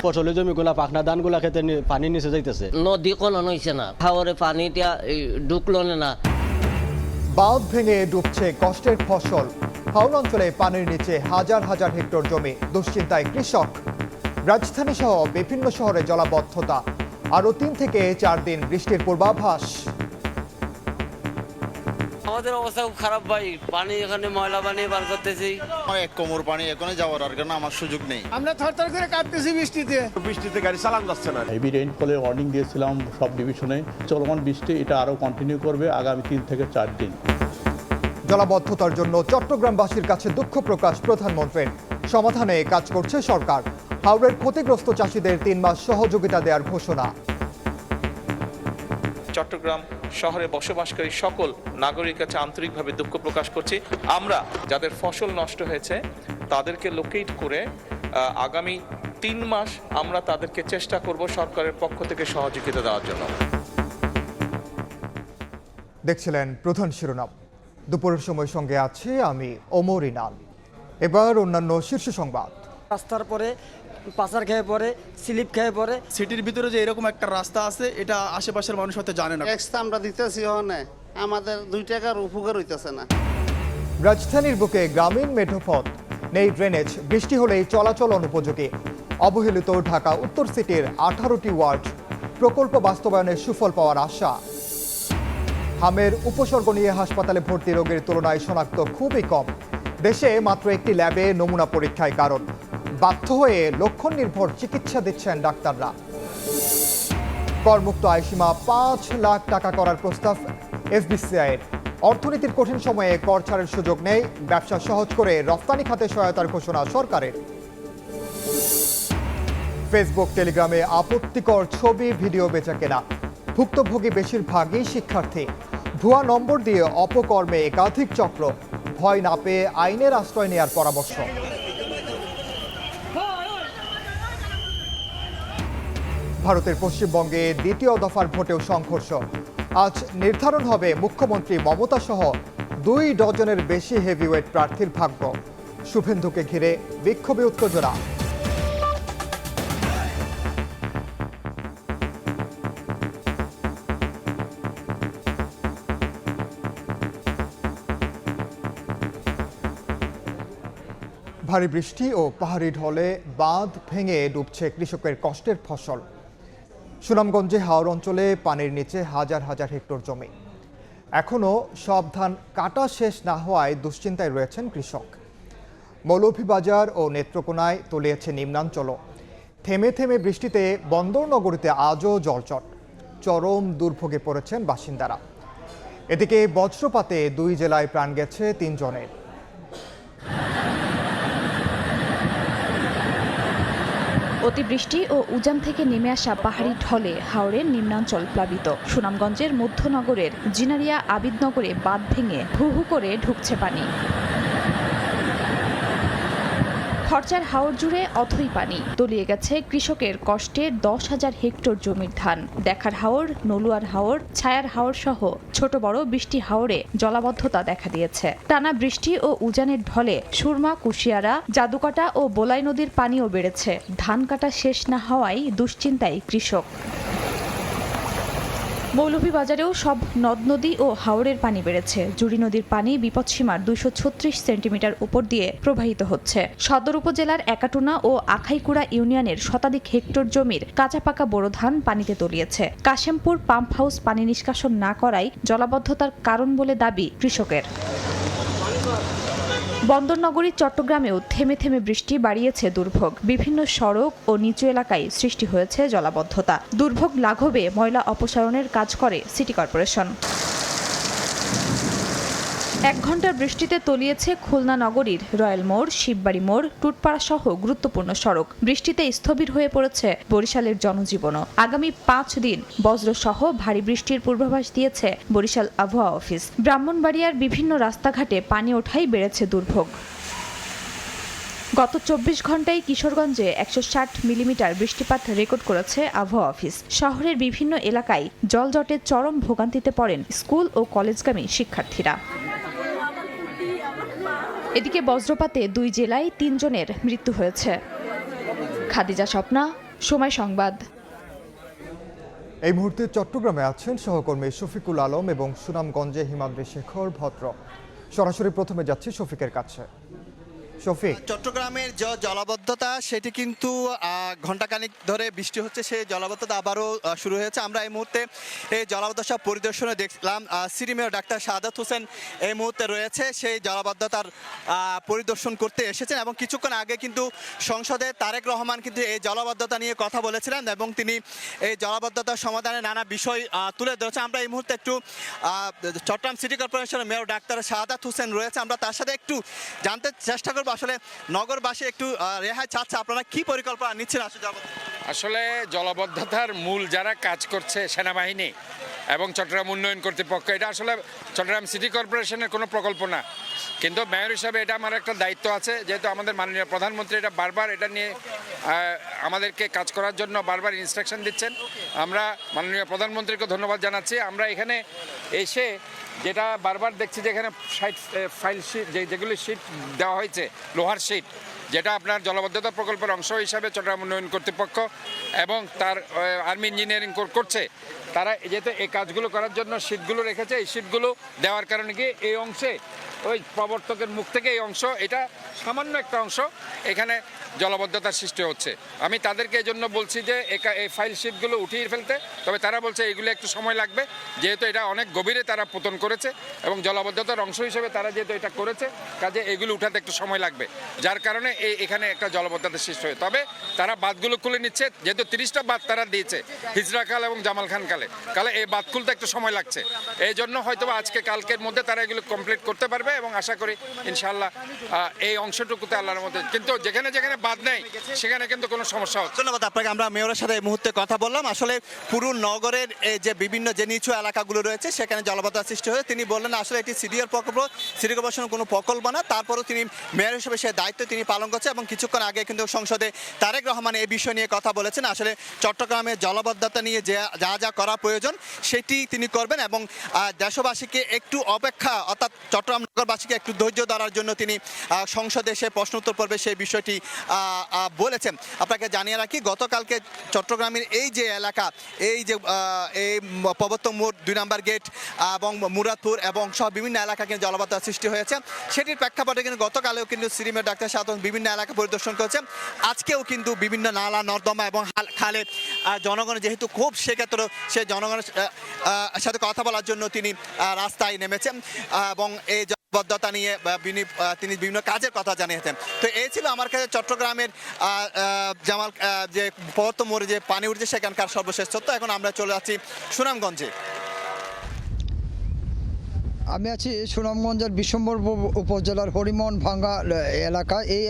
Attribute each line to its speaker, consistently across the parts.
Speaker 1: ফসলের জমিগুলা পাখনা ধানগুলা খেতে পানি নিচে যাইতেছে।
Speaker 2: নদী খনন হয়েছে না, খাওয়ারে পানিটা ঢুকলো না।
Speaker 3: বাঁধ ভেঙে ডুবছে কষ্টের ফসল। হাওড় অঞ্চলে পানির নিচে হাজার হাজার হেক্টর জমি, দুশ্চিন্তায় কৃষক। রাজধানী সহ বিভিন্ন শহরে জলাবদ্ধতা, আরো 3 থেকে 4 দিন বৃষ্টির পূর্বাভাস।
Speaker 4: আমাদের অবস্থা খুব খারাপ ভাই, পানি এখানে ময়লা পানি বার করতেছি।
Speaker 5: এক কোমর পানি এখানে যাওয়ার আর কারণে আমার সুযোগ নেই।
Speaker 6: আমরা থরথর করে কাঁপতেছি বৃষ্টিতে
Speaker 1: গাড়ি চালান যাচ্ছে না।
Speaker 7: হেভি রেইনফলের ওয়ার্নিং দিয়েছিলাম সব ডিভিশনে। চলমান বৃষ্টি এটা আরও কন্টিনিউ করবে আগামী 3 থেকে 4 দিন।
Speaker 3: জলাবদ্ধতার জন্য চট্টগ্রামবাসীর কাছে দুঃখ প্রকাশ প্রধানমন্ত্রীর। সমাধানে কাজ করছে সরকার। হাওড়ের ক্ষতিগ্রস্ত চাষিদের 3 মাস সহযোগিতা দেওয়ার ঘোষণা।
Speaker 8: চট্টগ্রাম শহরে বসবাসকারী সকল নাগরিকের কাছে আন্তরিকভাবে দুঃখ প্রকাশ করছি। আমরা যাদের ফসল নষ্ট হয়েছে তাদেরকে লোকেট করে আগামী 3 মাস আমরা তাদেরকে চেষ্টা করব সরকারের পক্ষ থেকে সহযোগিতা দেওয়ার জন্য।
Speaker 3: দেখছিলেন প্রধান শিরোনাম। দুপুরের সময় সঙ্গে আছি আমি ওমর ইনাল। এবার অন্যান্য শীর্ষ সংবাদ।
Speaker 9: রাস্তার পরে পাচার খেয়ে পড়ে, স্লিপ খেয়ে পড়ে।
Speaker 6: সিটির ভিতরে যে এরকম একটা রাস্তা আছে, এটা আশেপাশের মানুষ হয়তো জানে না।
Speaker 10: ট্যাক্স আমরা দিতেছি, আমাদের 2 টাকার উপকার হইতেছে না।
Speaker 3: রাজধানীর বুকে গ্রামীণ মেঠোপথ নেই, ড্রেনেজ, বৃষ্টি হলেই চলাচল অনুপযোগী। অবহেলিত ঢাকা উত্তর সিটির 18টি ওয়ার্ড, প্রকল্প বাস্তবায়নের সুফল পাওয়ার আশা। হামের উপসর্গ নিয়ে হাসপাতালে ভর্তি রোগীর তুলনায় শনাক্ত খুবই কম। দেশে মাত্র একটি ল্যাবে নমুনা পরীক্ষায় কারণ। বাধ্য হয়ে লক্ষণ নির্ভর চিকিৎসা দিচ্ছেন ডাক্তাররা। করমুক্ত আয়সীমা 5 লাখ টাকা করার প্রস্তাব এফবিসিআইয়ের। অর্থনীতির কঠিন সময়ে কর ছাড়ের সুযোগ নেই, ব্যবসা সহজ করে রপ্তানি খাতে সহায়তার ঘোষণা সরকারের। ফেসবুক, টেলিগ্রামে আপত্তিকর ছবি, ভিডিও বেচাকেনা। ভুক্তভোগী বেশিরভাগই শিক্ষার্থী। ভুয়া নম্বর দিয়ে অপকর্মে একাধিক চক্র। ভয় না পেয়ে আইনের আশ্রয় নেওয়ার পরামর্শ। ভারতের পশ্চিমবঙ্গে দ্বিতীয় দফার ভোটেও সংঘর্ষ। আজ নির্ধারণ হবে মুখ্যমন্ত্রী মমতা সহ 2 ডজনের বেশি হেভিওয়েট প্রার্থীর ভাগ্য। শুভেন্দুকে ঘিরে বিক্ষোভে উত্তেজনা। ভারী বৃষ্টি ও পাহাড়ি ঢলে বাঁধ ভেঙে ডুবছে কৃষকের কষ্টের ফসল। সুনামগঞ্জে হাওর অঞ্চলে পানির নিচে হাজার হাজার হেক্টর জমি। এখনও সব ধান কাটা শেষ না হওয়ায় দুশ্চিন্তায় রয়েছেন কৃষক। মৌলভীবাজার ও নেত্রকোনায় তলিয়েছে নিম্নাঞ্চলও। থেমে থেমে বৃষ্টিতে বন্দরনগরীতে আজও জলচট। চরম দুর্ভোগে পড়েছেন বাসিন্দারা। এদিকে বজ্রপাতে 2 জেলায় প্রাণ গেছে 3 জনের।
Speaker 11: অতিবৃষ্টি ও উজান থেকে নেমে আসা পাহাড়ি ঢলে হাওরের নিম্নাঞ্চল প্লাবিত। সুনামগঞ্জের মধ্যনগরের জিনারিয়া আবিদনগরে বাঁধ ভেঙে হু হু করে ঢুকছে পানি। খরচার হাওর জুড়ে অথই পানি। তলিয়ে গেছে কৃষকের কষ্টে 10,000 হেক্টর জমির ধান। দেখার হাওর, নলুয়ার হাওর, ছায়ার হাওর সহ ছোট বড় বৃষ্টি হাওরে জলাবদ্ধতা দেখা দিয়েছে। টানা বৃষ্টি ও উজানের ঢলে সুরমা, কুশিয়ারা, জাদুকাটা ও বোলাই নদীর পানিও বেড়েছে। ধান কাটা শেষ না হওয়ায় দুশ্চিন্তায় কৃষক। মৌলভীবাজারেও সব নদ নদী ও হাওরের পানি বেড়েছে। জুড়ি নদীর পানি বিপদসীমার 236 সেন্টিমিটার উপর দিয়ে প্রবাহিত হচ্ছে। সদর উপজেলার একাটুনা ও আখাইকুড়া ইউনিয়নের শতাধিক হেক্টর জমির কাঁচা পাকা বোরো ধান পানিতে তলিয়েছে। কাশেমপুর পাম্প হাউস পানি নিষ্কাশন না করায় জলাবদ্ধতার কারণ বলে দাবি কৃষকের। বন্দরনগরী চট্টগ্রামেও থেমে থেমে বৃষ্টি বাড়িয়েছে দুর্ভোগ। বিভিন্ন সড়ক ও নিচু এলাকায় সৃষ্টি হয়েছে জলাবদ্ধতা। দুর্ভোগ লাঘবে ময়লা অপসারণের কাজ করে সিটি কর্পোরেশন। 1 ঘন্টার বৃষ্টিতে তলিয়েছে খুলনা নগরীর রয়্যাল মোড়, শিববাড়ি মোড়, টুটপাড়া সহ গুরুত্বপূর্ণ সড়ক। বৃষ্টিতে স্থবির হয়ে পড়েছে বরিশালের জনজীবনও। আগামী 5 দিন বজ্রসহ ভারী বৃষ্টির পূর্বাভাস দিয়েছে বরিশাল আবহাওয়া অফিস। ব্রাহ্মণবাড়িয়ার বিভিন্ন রাস্তাঘাটে পানি ওঠায় বেড়েছে দুর্ভোগ। গত 24 ঘন্টায় কিশোরগঞ্জে 160 মিলিমিটার বৃষ্টিপাত রেকর্ড করেছে আবহাওয়া অফিস। শহরের বিভিন্ন এলাকায় জলজটে চরম ভোগান্তিতে পড়েন স্কুল ও কলেজগামী শিক্ষার্থীরা। এদিকে বজ্রপাতে 2 জেলায় 3 জনের মৃত্যু হয়েছে। খাদিজা স্বপ্না, সময় সংবাদ।
Speaker 3: এই মুহূর্তে চট্টগ্রামে আছেন সহকর্মী শফিকুল আলম এবং সুনামগঞ্জে হিমাদ্রি শেখর ভদ্র। সরাসরি প্রথমে যাচ্ছি শফিকের কাছে। শফিক,
Speaker 12: চট্টগ্রামের যে জলাবদ্ধতা সেটি কিন্তু ঘণ্টাখানিক ধরে বৃষ্টি হচ্ছে, সেই জলাবদ্ধতা আবারও শুরু হয়েছে। আমরা এই মুহূর্তে এই জলাবদ্ধতা পরিদর্শনে দেখলাম city mayor doctor Shahadat Hossain এই মুহূর্তে রয়েছে, সেই জলাবদ্ধতার পরিদর্শন করতে এসেছেন এবং কিছুক্ষণ আগে কিন্তু সংসদে তারেক রহমান কিন্তু এই জলাবদ্ধতা নিয়ে কথা বলেছিলেন এবং তিনি এই জলাবদ্ধতার সমাধানে নানা বিষয় তুলে ধরেছেন। আমরা এই মুহূর্তে একটু চট্টগ্রাম সিটি কর্পোরেশনের মেয়র ডাক্তার শাহাদাত হোসেন রয়েছে, আমরা তার সাথে একটু জানতে চেষ্টা করবো আসলে নগরবাসী একটু রেহাই চাচ্ছে, আপনারা কি পরিকল্পনা নিচ্ছেন?
Speaker 13: আসলে জলাবদ্ধতার মূল যারা কাজ করছে সেনাবাহিনী এবং চট্টগ্রাম উন্নয়ন কর্তৃপক্ষ, এটা আসলে চট্টগ্রাম সিটি কর্পোরেশনের কোনো প্রকল্প না, কিন্তু মেয়র হিসাবে এটা আমার একটা দায়িত্ব আছে, যেহেতু আমাদের মাননীয় প্রধানমন্ত্রী এটা বারবার এটা নিয়ে আমাদেরকে কাজ করার জন্য বারবার ইনস্ট্রাকশন দিচ্ছেন। আমরা মাননীয় প্রধানমন্ত্রীকে ধন্যবাদ জানাচ্ছি। আমরা এখানে এসে যেটা বারবার দেখছি যে এখানে ফাইল শিট যেগুলি শিট দেওয়া হয়েছে, লোহার শিট, যেটা আপনার জলাবদ্ধতা প্রকল্পের অংশ হিসাবে চট্টগ্রাম উন্নয়ন কর্তৃপক্ষ এবং তার আর্মি ইঞ্জিনিয়ারিং করছে, তারা যেহেতু এই কাজগুলো করার জন্য শিটগুলো রেখেছে, এই শিটগুলো দেওয়ার কারণে কি এই অংশে ওই প্রবর্তকের মুখ থেকে এই অংশ, এটা সামান্য একটা অংশ, এখানে জলাবদ্ধতার সৃষ্টি হচ্ছে। আমি তাদেরকে এই জন্য বলছি যে এই ফাইল শিটগুলো উঠিয়ে ফেলতে, তবে তারা বলছে এইগুলো একটু সময় লাগবে, যেহেতু এটা অনেক গভীরে তারা পতন করেছে এবং জলাবদ্ধতার অংশ হিসেবে তারা যেহেতু এটা করেছে, কাজে এগুলো উঠাতে একটু সময় লাগবে, যার কারণে এখানে একটা জলাবদ্ধতার সৃষ্টি হয়। তবে তারা বাঁধগুলো খুলে নিচ্ছে, যেহেতু 30টা বাঁধ তারা দিয়েছে হিজরা খাল এবং জামাল খান কালে এই বাঁধ খুলতে একটু সময় লাগছে, এই জন্য হয়তো আজকে কালকের মধ্যে তারা এগুলো কমপ্লিট করতে পারবে এবং আশা করি ইনশাআল্লাহ এই অংশটুকুতে আল্লাহর মধ্যে, কিন্তু যেখানে যেখানে বাদ নেই সেখানে কিন্তু কোনো সমস্যা হচ্ছে।
Speaker 12: ধন্যবাদ আপনাকে। আমরা মেয়রের সাথে এই মুহূর্তে কথা বললাম। আসলে পুরো নগরের যে বিভিন্ন যে নিচু এলাকাগুলো রয়েছে সেখানে জলাবদ্ধতা সৃষ্টি হয়েছে। তিনি বললেন আসলে এটি সিডিআর প্রকল্প, সিটি কর্পোরেশনের কোনো প্রকল্প না, তারপরেও তিনি মেয়র হিসেবে সে দায়িত্ব তিনি পালন করছে এবং কিছুক্ষণ আগে কিন্তু সংসদে তারেক রহমান এই বিষয় নিয়ে কথা বলেছেন। আসলে চট্টগ্রামের জলাবদ্ধতা নিয়ে যা যা করা প্রয়োজন সেটি তিনি করবেন এবং দেশবাসীকে একটু অপেক্ষা, অর্থাৎ চট্টগ্রাম নগরবাসীকে একটু ধৈর্য ধরার জন্য তিনি সংসদে সে প্রশ্নোত্তর পর্বে সেই বিষয়টি বলেছেন। আপনাকে জানিয়ে রাখি, গতকালকে চট্টগ্রামের এই যে এলাকা, এই যে এই প্রবর্তক মোড় 2 নম্বর গেট এবং মুরাদপুর এবং সব বিভিন্ন এলাকা কিন্তু জলাবদ্ধতার সৃষ্টি হয়েছে। সেটির প্রেক্ষাপটে কিন্তু গতকালেও কিন্তু সিটি মেয়র ডাক্তার শাহাদাত বিভিন্ন এলাকা পরিদর্শন করেছেন। আজকেও কিন্তু বিভিন্ন নালা নর্দমা এবং খালে জনগণের যেহেতু খুব, সেক্ষেত্রে সে জনগণের সাথে কথা বলার জন্য তিনি রাস্তায় নেমেছেন এবং এই জলাবদ্ধতা নিয়ে তিনি বিভিন্ন কাজের কথা জানিয়েছেন। তো এই ছিল আমার কাছে চট্টগ্রামের জামাল যে প্রবর্তক মোড়ে যে পানি উঠছে সেখানকার সর্বশেষ তথ্য। এখন আমরা চলে যাচ্ছি সুনামগঞ্জে।
Speaker 14: আমি আছি সুনামগঞ্জের বিশ্বম্বরপুর উপজেলার হরিমোহন ভাঙ্গা এলাকা। এই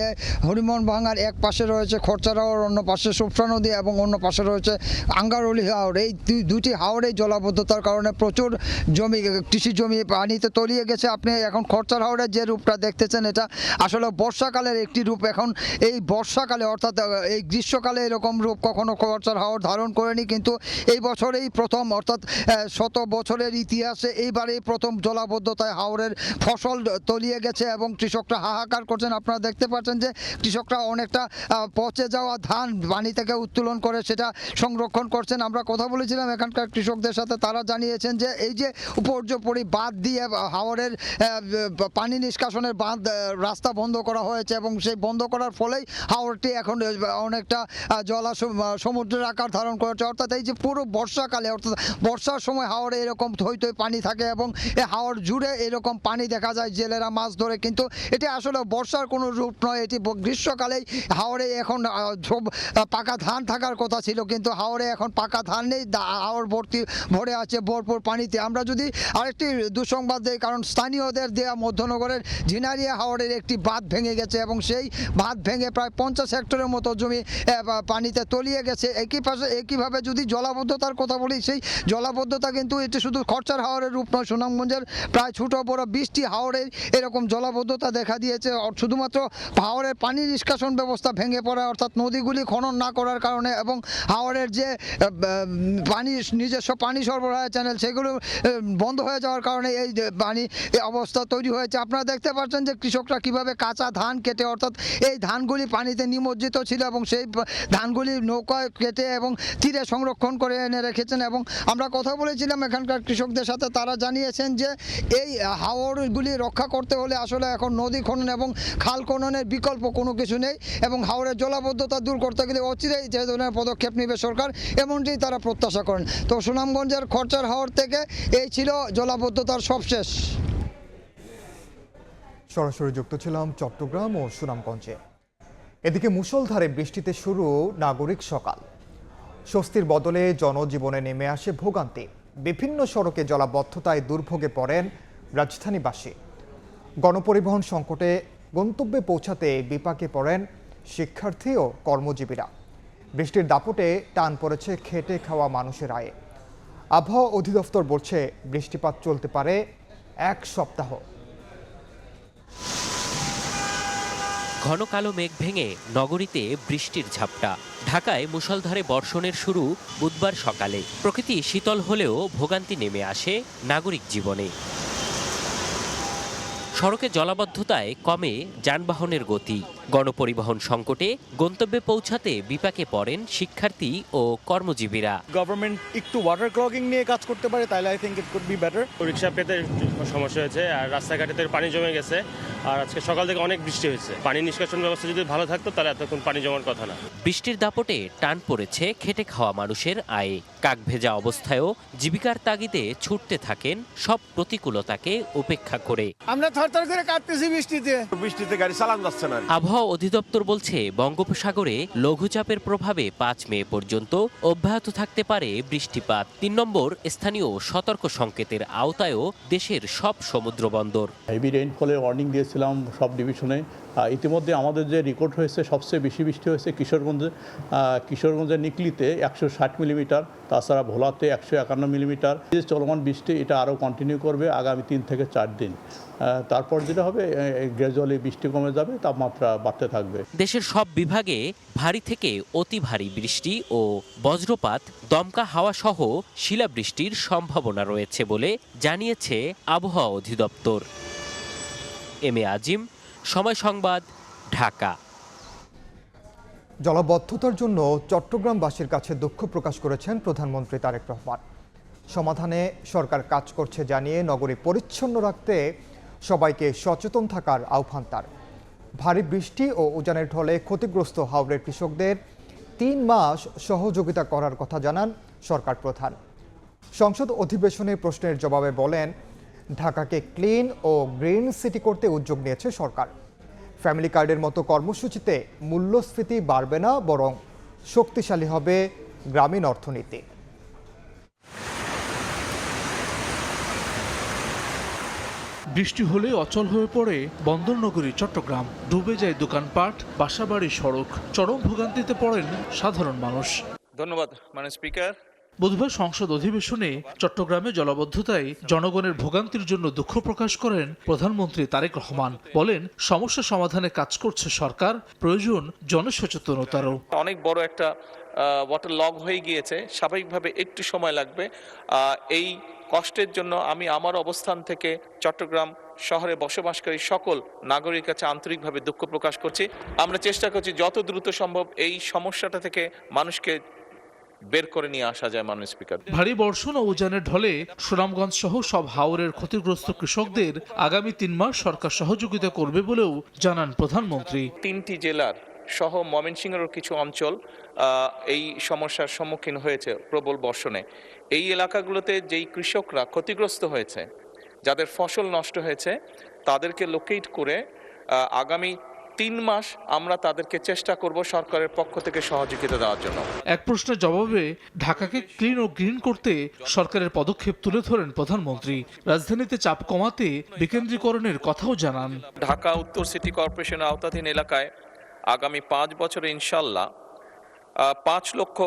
Speaker 14: হরিমোহন ভাঙ্গার এক পাশে রয়েছে খরচার হাওর, অন্য পাশে সুফরা নদী এবং অন্য পাশে রয়েছে আঙ্গারলি হাওর। এই দুটি হাওরেই জলাবদ্ধতার কারণে প্রচুর জমি, কৃষি জমি পানিতে তলিয়ে গেছে। আপনি এখন খরচার হাওরের যে রূপটা দেখতেছেন এটা আসলে বর্ষাকালের একটি রূপ। এখন এই বর্ষাকালে অর্থাৎ এই গ্রীষ্মকালে এরকম রূপ কখনো খরচার হাওর ধারণ করেনি, কিন্তু এই বছরেই প্রথম, অর্থাৎ 100 বছরের ইতিহাসে এইবারেই প্রথম জলাবদ্ধতায় হাওরের ফসল তলিয়ে গেছে এবং কৃষকরা হাহাকার করছেন। আপনারা দেখতে পাচ্ছেন যে কৃষকরা অনেকটা পচে যাওয়া ধান পানি থেকে উত্তোলন করে সেটা সংরক্ষণ করছেন। আমরা কথা বলেছিলাম এখানকার কৃষকদের সাথে, তারা জানিয়েছেন যে এই যে উপর্যুপরি বাঁধ দিয়ে হাওরের পানি নিষ্কাশনের বাঁধ রাস্তা বন্ধ করা হয়েছে এবং সেই বন্ধ করার ফলেই হাওরটি এখন অনেকটা সমুদ্রের আকার ধারণ করেছে। অর্থাৎ এই যে পুরো বর্ষাকালে, অর্থাৎ বর্ষার সময় হাওরে এরকম থই থই পানি থাকে এবং এই হাওর জুড়ে এরকম পানি দেখা যায়, জেলেরা মাছ ধরে, কিন্তু এটি আসলে বর্ষার কোনো রূপ নয়, এটি গ্রীষ্মকালেই হাওরে এখন সব পাকা ধান থাকার কথা ছিল, কিন্তু হাওরে এখন পাকা ধান নেই, হাওর ভরে আছে ভরপুর পানিতে। আমরা যদি আরেকটি দুঃসংবাদ দিই, কারণ স্থানীয়দের দেয়া মধ্যনগরের ঝিনারিয়া হাওরের একটি বাঁধ ভেঙে গেছে এবং সেই বাঁধ ভেঙে প্রায় 50 হেক্টরের মতো জমি পানিতে তলিয়ে গেছে। একইভাবে যদি জলাবদ্ধতার কথা বলি, সেই জলাবদ্ধতা কিন্তু এটি শুধু খরচার হাওরের রূপ নয়, সুনামগঞ্জের প্রায় ছোট বড় 20টি হাওরের এরকম জলাবদ্ধতা দেখা দিয়েছে। শুধুমাত্র হাওরের পানি নিষ্কাশন ব্যবস্থা ভেঙে পড়া, অর্থাৎ নদীগুলি খনন না করার কারণে এবং হাওরের যে পানি নিজস্ব পানি সরবরাহ চ্যানেল সেগুলো বন্ধ হয়ে যাওয়ার কারণে এই পানি এই অবস্থা তৈরি হয়েছে। আপনারা দেখতে পাচ্ছেন যে কৃষকরা কিভাবে কাঁচা ধান কেটে, অর্থাৎ এই ধানগুলি পানিতে নিমজ্জিত ছিল এবং সেই ধানগুলি নৌকায় কেটে এবং তীরে সংরক্ষণ করে এনে রেখেছেন। এবং আমরা কথা বলেছিলাম এখানকার কৃষকদের সাথে, তারা জানিয়েছেন যে এই হাওরগুলি রক্ষা করতে হলে আসলে এখন নদী খনন এবং খাল খননের বিকল্প কোনো কিছু নেই এবং হাওরের জলাবদ্ধতা দূর করতে গেলে অচিরেই যে ধরনের পদক্ষেপ নেবে সরকার, এমনটি তারা প্রত্যাশা করেন। তো সুনামগঞ্জের খরচার হাওর থেকে এই ছিল জলাবদ্ধতার সবশেষ।
Speaker 3: সরাসরি যুক্ত ছিলাম চট্টগ্রাম ও সুনামগঞ্জে। এদিকে মুষলধারে বৃষ্টিতে শুরু নাগরিক সকাল। স্বস্তির বদলে জনজীবনে নেমে আসে ভোগান্তি। বিভিন্ন সড়কে জলাবদ্ধতায় দুর্ভোগে পড়েন রাজধানীবাসী। গণপরিবহন সংকটে গন্তব্যে পৌঁছাতে বিপাকে পড়েন শিক্ষার্থী ও কর্মজীবীরা। বৃষ্টির দাপটে টান পড়েছে খেটে খাওয়া মানুষের আয়ে। আবহাওয়া অধিদপ্তর বলছে বৃষ্টিপাত চলতে পারে 1 সপ্তাহ।
Speaker 15: ঘন কালো মেঘ ভেঙে নগরীতে বৃষ্টির ঝাপটা। ঢাকায় মুষলধারে বর্ষণের শুরু বুধবার সকালে। প্রকৃতি শীতল হলেও ভোগান্তি নেমে আসে নাগরিক জীবনে। সড়কে জলাবদ্ধতায় কমে যানবাহনের গতি। গণপরিবহন সংকটে গন্তব্যে পৌঁছাতে বিপাকে পড়েন শিক্ষার্থী ও কর্মজীবীরা।
Speaker 16: গভর্নমেন্ট একটু ওয়াটার ক্লগিং নিয়ে কাজ করতে পারে, তাহলে I think it could be better. রিক্সা পেতে সমস্যা হয়েছে, আর রাস্তাঘাটে পানি জমে গেছে, আর আজকে সকাল থেকে অনেক বৃষ্টি হয়েছে। পানি নিষ্কাশন ব্যবস্থা যদি ভালো থাকতো তাহলে এতক্ষণ পানি জমার কথা না।
Speaker 15: বৃষ্টির দাপটে টান পড়েছে খেটে খাওয়া মানুষের আয়ে। কাক ভেজা অবস্থায়ও জীবিকার তাগিদে ছুটতে থাকেন সব প্রতিকূলতাকে উপেক্ষা করে।
Speaker 16: আমরা থরথর করে কাঁপতেছি
Speaker 1: বৃষ্টিতে গাড়ি চালানো যাচ্ছে না।
Speaker 15: আবহাওয়া অধিদপ্তর বলছে বঙ্গোপসাগরে লঘুচাপের প্রভাবে 5 মে পর্যন্ত অব্যাহত থাকতে পারে বৃষ্টিপাত। 3 নম্বর স্থানীয় সতর্ক সংকেতের আওতায়ও দেশের সব সমুদ্র বন্দর।
Speaker 7: হেভি রেইনফলের ওয়ার্নিং দিয়েছিলাম সব ডিভিশনে। ইতিমধ্যে আমাদের যে রেকর্ড হয়েছে সবচেয়ে বেশি বৃষ্টি হয়েছে কিশোরগঞ্জের নিকলিতে 160 মিলিমিটার, তাছাড়া ভোলাতে 151 মিলিমিটার। যে চলমান বৃষ্টি এটা আরও কন্টিনিউ করবে আগামী 3 থেকে 4 দিন। তারপর যেটা হবে গ্র্যাজুয়ালি বৃষ্টি কমে যাবে, তাপমাত্রা বাড়তে থাকবে।
Speaker 15: দেশের সব বিভাগে ভারী থেকে অতি ভারী বৃষ্টি ও বজ্রপাত, দমকা হাওয়া সহ শিলাবৃষ্টির সম্ভাবনা রয়েছে বলে জানিয়েছে আবহাওয়া অধিদপ্তর। এম এ আজিম, সময় সংবাদ, ঢাকা।
Speaker 3: জলাবদ্ধতার জন্য চট্টগ্রামবাসীর কাছে দুঃখ প্রকাশ করেছেন প্রধানমন্ত্রী তারেক রহমান। সমাধানে সরকার কাজ করছে জানিয়ে নগরী পরিচ্ছন্ন রাখতে সবাইকে সচেতন থাকার আহ্বান তার। ভারী বৃষ্টি ও উজানের ঢলে ক্ষতিগ্রস্ত হাওরের কৃষকদের 3 মাস সহযোগিতা করার কথা জানান সরকার প্রধান। সংসদ অধিবেশনে প্রশ্নের জবাবে বলেন, ঢাকাকে ক্লিন ও গ্রিন সিটি করতে উদ্যোগ নিয়েছে সরকার। ফ্যামিলি কার্ডের মতো কর্মসূচিতে মূল্যস্ফীতি বাড়বে না, বরং শক্তিশালী হবে গ্রামীণ অর্থনীতি।
Speaker 17: বৃষ্টি হলে অচল হয়ে পড়ে বন্দরনগরী চট্টগ্রাম। ডুবে যায় দোকানপাট, বাসাবাড়ি, সড়ক। চরম ভোগান্তিতে পড়েন সাধারণ মানুষ।
Speaker 8: ধন্যবাদ মাননীয় স্পিকার।
Speaker 17: বুধবার সংসদ অধিবেশনে চট্টগ্রামে জলাবদ্ধতায় জনগণের ভোগান্তির জন্য দুঃখ প্রকাশ করেন প্রধানমন্ত্রী তারেক রহমান। বলেন, সমস্যা সমাধানে কাজ করছে সরকার, প্রয়োজন জনসচেতনতারও।
Speaker 8: অনেক বড় একটা ওয়াটার লগ হয়ে গিয়েছে, স্বাভাবিকভাবে একটু সময় লাগবে। এই কষ্টের জন্য আমি আমার অবস্থান থেকে চট্টগ্রাম শহরে বসবাসকারী সকল নাগরিকের কাছে আন্তরিকভাবে দুঃখ প্রকাশ করছি। আমরা চেষ্টা করছি যত দ্রুত সম্ভব এই সমস্যাটা থেকে মানুষকে বের করে নিয়ে আসা যায়। মাননীয় স্পিকার,
Speaker 17: ভারী বর্ষণ ও উজানের ঢলে সুনামগঞ্জ সহ সব হাওরের ক্ষতিগ্রস্ত কৃষকদের আগামী 3 মাস সরকার সহযোগিতা করবে বলেও জানান প্রধানমন্ত্রী।
Speaker 8: 3টি জেলার সহ ময়মনসিংহেরও কিছু অঞ্চল এই সমস্যার সম্মুখীন হয়েছে প্রবল বর্ষণে। এই এলাকাগুলোতে যেই কৃষকরা ক্ষতিগ্রস্ত হয়েছে, যাদের ফসল নষ্ট হয়েছে, তাদেরকে লোকেট করে আগামী 3 মাস আমরা তাদেরকে চেষ্টা করব সরকারের পক্ষ থেকে সহযোগিতা দেওয়ার জন্য।
Speaker 17: এক প্রশ্নের জবাবে ঢাকাকে ক্লিন ও গ্রিন করতে সরকারের পদক্ষেপ তুলে ধরেন প্রধানমন্ত্রী। রাজধানীতে চাপ কমাতে বিকেন্দ্রীকরণের কথাও জানান।
Speaker 8: ঢাকা উত্তর সিটি কর্পোরেশনের আওতাধীন এলাকায় আগামী 5 বছরে ইনশাল্লাহ 5 লক্ষ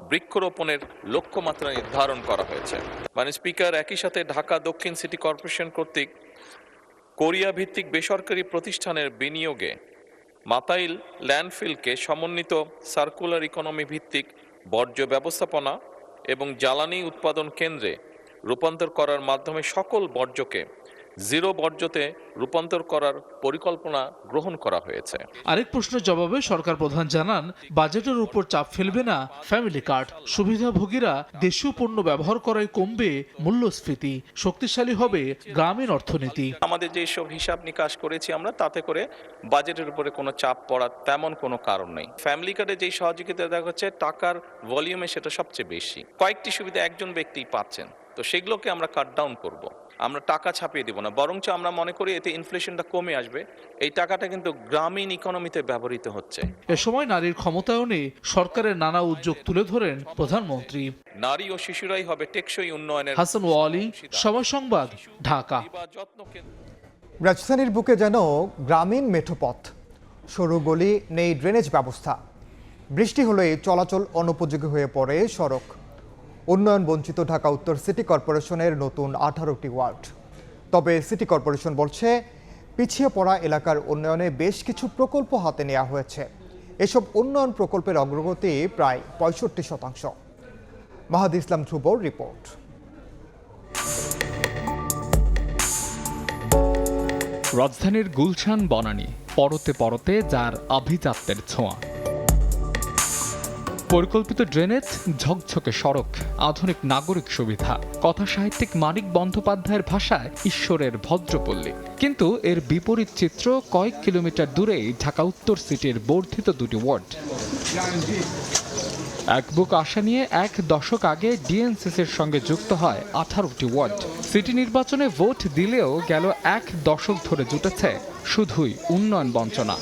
Speaker 8: বৃক্ষরোপণের লক্ষ্যমাত্রা নির্ধারণ করা হয়েছে। মানে স্পিকার, একই সাথে ঢাকা দক্ষিণ সিটি কর্পোরেশন কর্তৃক কোরিয়া ভিত্তিক বেসরকারি প্রতিষ্ঠানের বিনিয়োগে মাতাইল ল্যান্ডফিলকে সমন্বিত সার্কুলার ইকোনমি ভিত্তিক বর্জ্য ব্যবস্থাপনা এবং জ্বালানি উৎপাদন কেন্দ্রে রূপান্তর করার মাধ্যমে সকল বর্জ্যকে জিরো বর্জ্যতে রূপান্তর করার পরিকল্পনা গ্রহণ করা হয়েছে।
Speaker 17: আরেক প্রশ্নের জবাবে সরকার প্রধান জানান, বাজেটের উপর চাপ ফেলবে না ফ্যামিলি কার্ড। সুবিধাভোগীরা দেশীয় পণ্য ব্যবহার করায় কমবে মূল্যস্ফীতি, শক্তিশালী হবে গ্রামীণ অর্থনীতি।
Speaker 8: আমাদের যে সব হিসাব নিকাশ করেছি আমরা, তাতে করে বাজেটের উপরে কোনো চাপ পড়ার তেমন কোনো কারণ নেই। ফ্যামিলি কার্ডে যেই সহযোগিতা দেখা হচ্ছে টাকার ভলিউমে সেটা সবচেয়ে বেশি। কয়েকটি সুবিধা একজন ব্যক্তি পাচ্ছেন, তো সেগুলোকে আমরা কাট ডাউন করব। আমরা টাকা ছাপিয়ে দেব না, বরঞ্চ আমরা মনে করি এতে ইনফ্লেশনটা কমে আসবে। এই টাকাটা কিন্তু গ্রামীণ ইকোনমিতে ব্যবহৃত হচ্ছে।
Speaker 17: এ সময় নারীর ক্ষমতায়নে সরকারের নানা উদ্যোগ তুলে ধরেন প্রধানমন্ত্রী।
Speaker 8: নারী ও শিশুরাই হবে টেকসই উন্নয়নের।
Speaker 17: হাসান ওয়ালি, সময় সংবাদ, ঢাকা।
Speaker 3: রাজধানীর বুকে যেন গ্রামীণ মেঠোপথ, সরু গলি, নেই ড্রেনেজ ব্যবস্থা। বৃষ্টি হলেই চলাচল অনুপযোগী হয়ে পড়ে সড়ক। উন্নয়ন বঞ্চিত ঢাকা উত্তর সিটি কর্পোরেশনের নতুন 18টি ওয়ার্ড। তবে সিটি কর্পোরেশন বলছে, পিছিয়ে পড়া এলাকার উন্নয়নে বেশ কিছু প্রকল্প হাতে নেওয়া হয়েছে। এসব উন্নয়ন প্রকল্পের অগ্রগতি প্রায় 65%। মাহাদি ইসলাম ধ্রুবর রিপোর্ট।
Speaker 18: রাজধানীর গুলশান বনানী, পরতে পরতে যার আভিজাত্যের ছোঁয়া। পরিকল্পিত ড্রেনেজ, ঝকঝকে সড়ক, আধুনিক নাগরিক সুবিধা, কথা সাহিত্যিক মানিক বন্দ্যোপাধ্যায়ের ভাষায় ঈশ্বরের ভদ্রপল্লী। কিন্তু এর বিপরীত চিত্র কয়েক কিলোমিটার দূরেই ঢাকা উত্তর সিটির বর্ধিত দুটি ওয়ার্ড। এক বুক আশা নিয়ে এক দশক আগে ডিএনসিসির সঙ্গে যুক্ত হয় 18টি ওয়ার্ড। সিটি নির্বাচনে ভোট দিলেও গেল এক দশক ধরে জুটেছে শুধুই উন্নয়ন বঞ্চনা।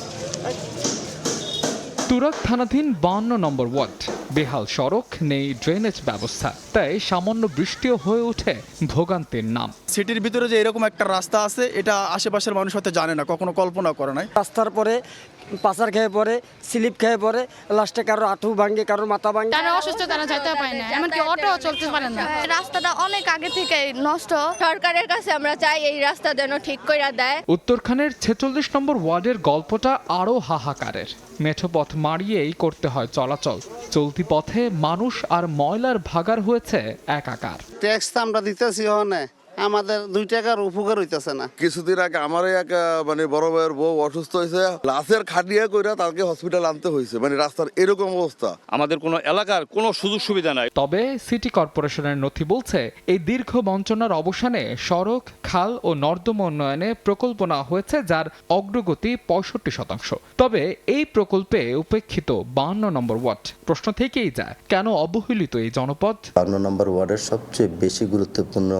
Speaker 18: তুরাগ থানাধীন 52 নম্বর ওয়ার্ড, বেহাল সড়ক, নেই ড্রেনেজ ব্যবস্থা, তাই সামান্য বৃষ্টিও হয়ে ওঠে ভোগান্তির নাম।
Speaker 6: সিটির ভিতরে যে এরকম একটা রাস্তা আছে, এটা আশেপাশের মানুষ হয়তো জানে না, কখনো কল্পনা করে নাই।
Speaker 9: রাস্তার পরে পাচার খেয়ে পড়ে, স্লিপ খেয়ে পড়ে, লাস্টে কারো হাঁটু ভাঙে, কারো মাথা ভাঙে।
Speaker 11: যারা অসুস্থ তারা যেতে পারে না, এমনকি অটো চলতে পারে না। রাস্তাটা অনেক আগে থেকে নষ্ট। সরকারের কাছে আমরা চাই এই রাস্তা যেন ঠিক করে দেয়।
Speaker 18: উত্তরখানের 46 নম্বর ওয়ার্ডের গল্পটা আরও হাহাকারের। মেঠোপথ মারিয়েই করতে হয় চলাচল। চলতি পথে মানুষ আর ময়লার ভাগার হয়েছে একাকার।
Speaker 10: ট্যাক্স তো আমরা দিতেছি, আমাদের 2 টাকার উপকার হইতেছে না।
Speaker 1: কিছুদিন আগে আমার এক বড় ভাইয়ের বউ অসুস্থ হয়েছে, লাশের খাটিয়া কইরা তাকে হসপিটাল আনতে হয়েছে। রাস্তার এরকম অবস্থা,
Speaker 16: আমাদের কোনো এলাকার কোনো সুযোগ সুবিধা নাই।
Speaker 18: তবে সিটি কর্পোরেশনের নথি বলছে, এই দীর্ঘ বঞ্চনার অবসানে সড়ক, খাল ও নর্দমা উন্নয়নে প্রকল্প নেওয়া হয়েছে, যার অগ্রগতি 65%। তবে এই প্রকল্পে উপেক্ষিত 52 নম্বর ওয়ার্ড। প্রশ্ন থেকেই যায়, কেন অবহেলিত এই জনপদ?
Speaker 19: 52 নম্বর ওয়ার্ডের সবচেয়ে বেশি গুরুত্বপূর্ণ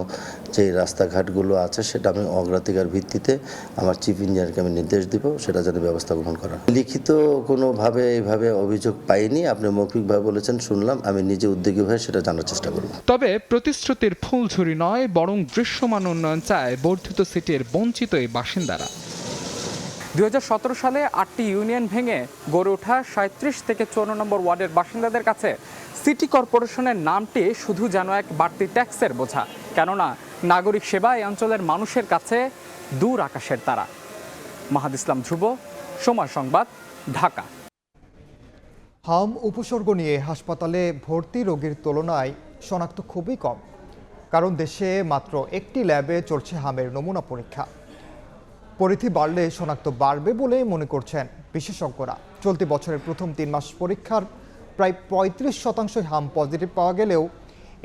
Speaker 19: যে রাস্তাঘাটগুলো আছে, সেটা আমি অগ্রাধিকার ভিত্তিতে আমার চিফ ইঞ্জিনিয়ারকে আমি নির্দেশ দিব, সেটা যেন ব্যবস্থা গ্রহণ করা। লিখিত কোনোভাবে এইভাবে অভিযোগ পাইনি, আপনি মৌখিকভাবে বলেছেন শুনলাম, আমি নিজে উদ্যোগী হয়ে সেটা জানার চেষ্টা করব।
Speaker 18: তবে প্রতিশ্রুতির ফুলঝুরি নয়, বরং দৃশ্যমান উন্নয়ন চায় বর্ধিত সিটির বঞ্চিত এই বাসিন্দারা।
Speaker 20: 2017 সালে 8টি ইউনিয়ন ভেঙে গড়ে ওঠা 37 থেকে 54 নম্বর ওয়ার্ডের বাসিন্দাদের কাছে সিটি কর্পোরেশনের নামটি শুধু যেন এক বাড়তি ট্যাক্সের বোঝা। কেননা নাগরিক সেবা এই অঞ্চলের মানুষের কাছে দূর আকাশের তারা। মাহাদ ইসলাম ধ্রুব, সময় সংবাদ, ঢাকা।
Speaker 3: হাম উপসর্গ নিয়ে হাসপাতালে ভর্তি রোগীর তুলনায় শনাক্ত খুবই কম, কারণ দেশে মাত্র একটি ল্যাবে চলছে হামের নমুনা পরীক্ষা। পরিধি বাড়লে শনাক্ত বাড়বে বলে মনে করছেন বিশেষজ্ঞরা। চলতি বছরের প্রথম 3 মাস পরীক্ষার প্রায় 35% হাম পজিটিভ পাওয়া গেলেও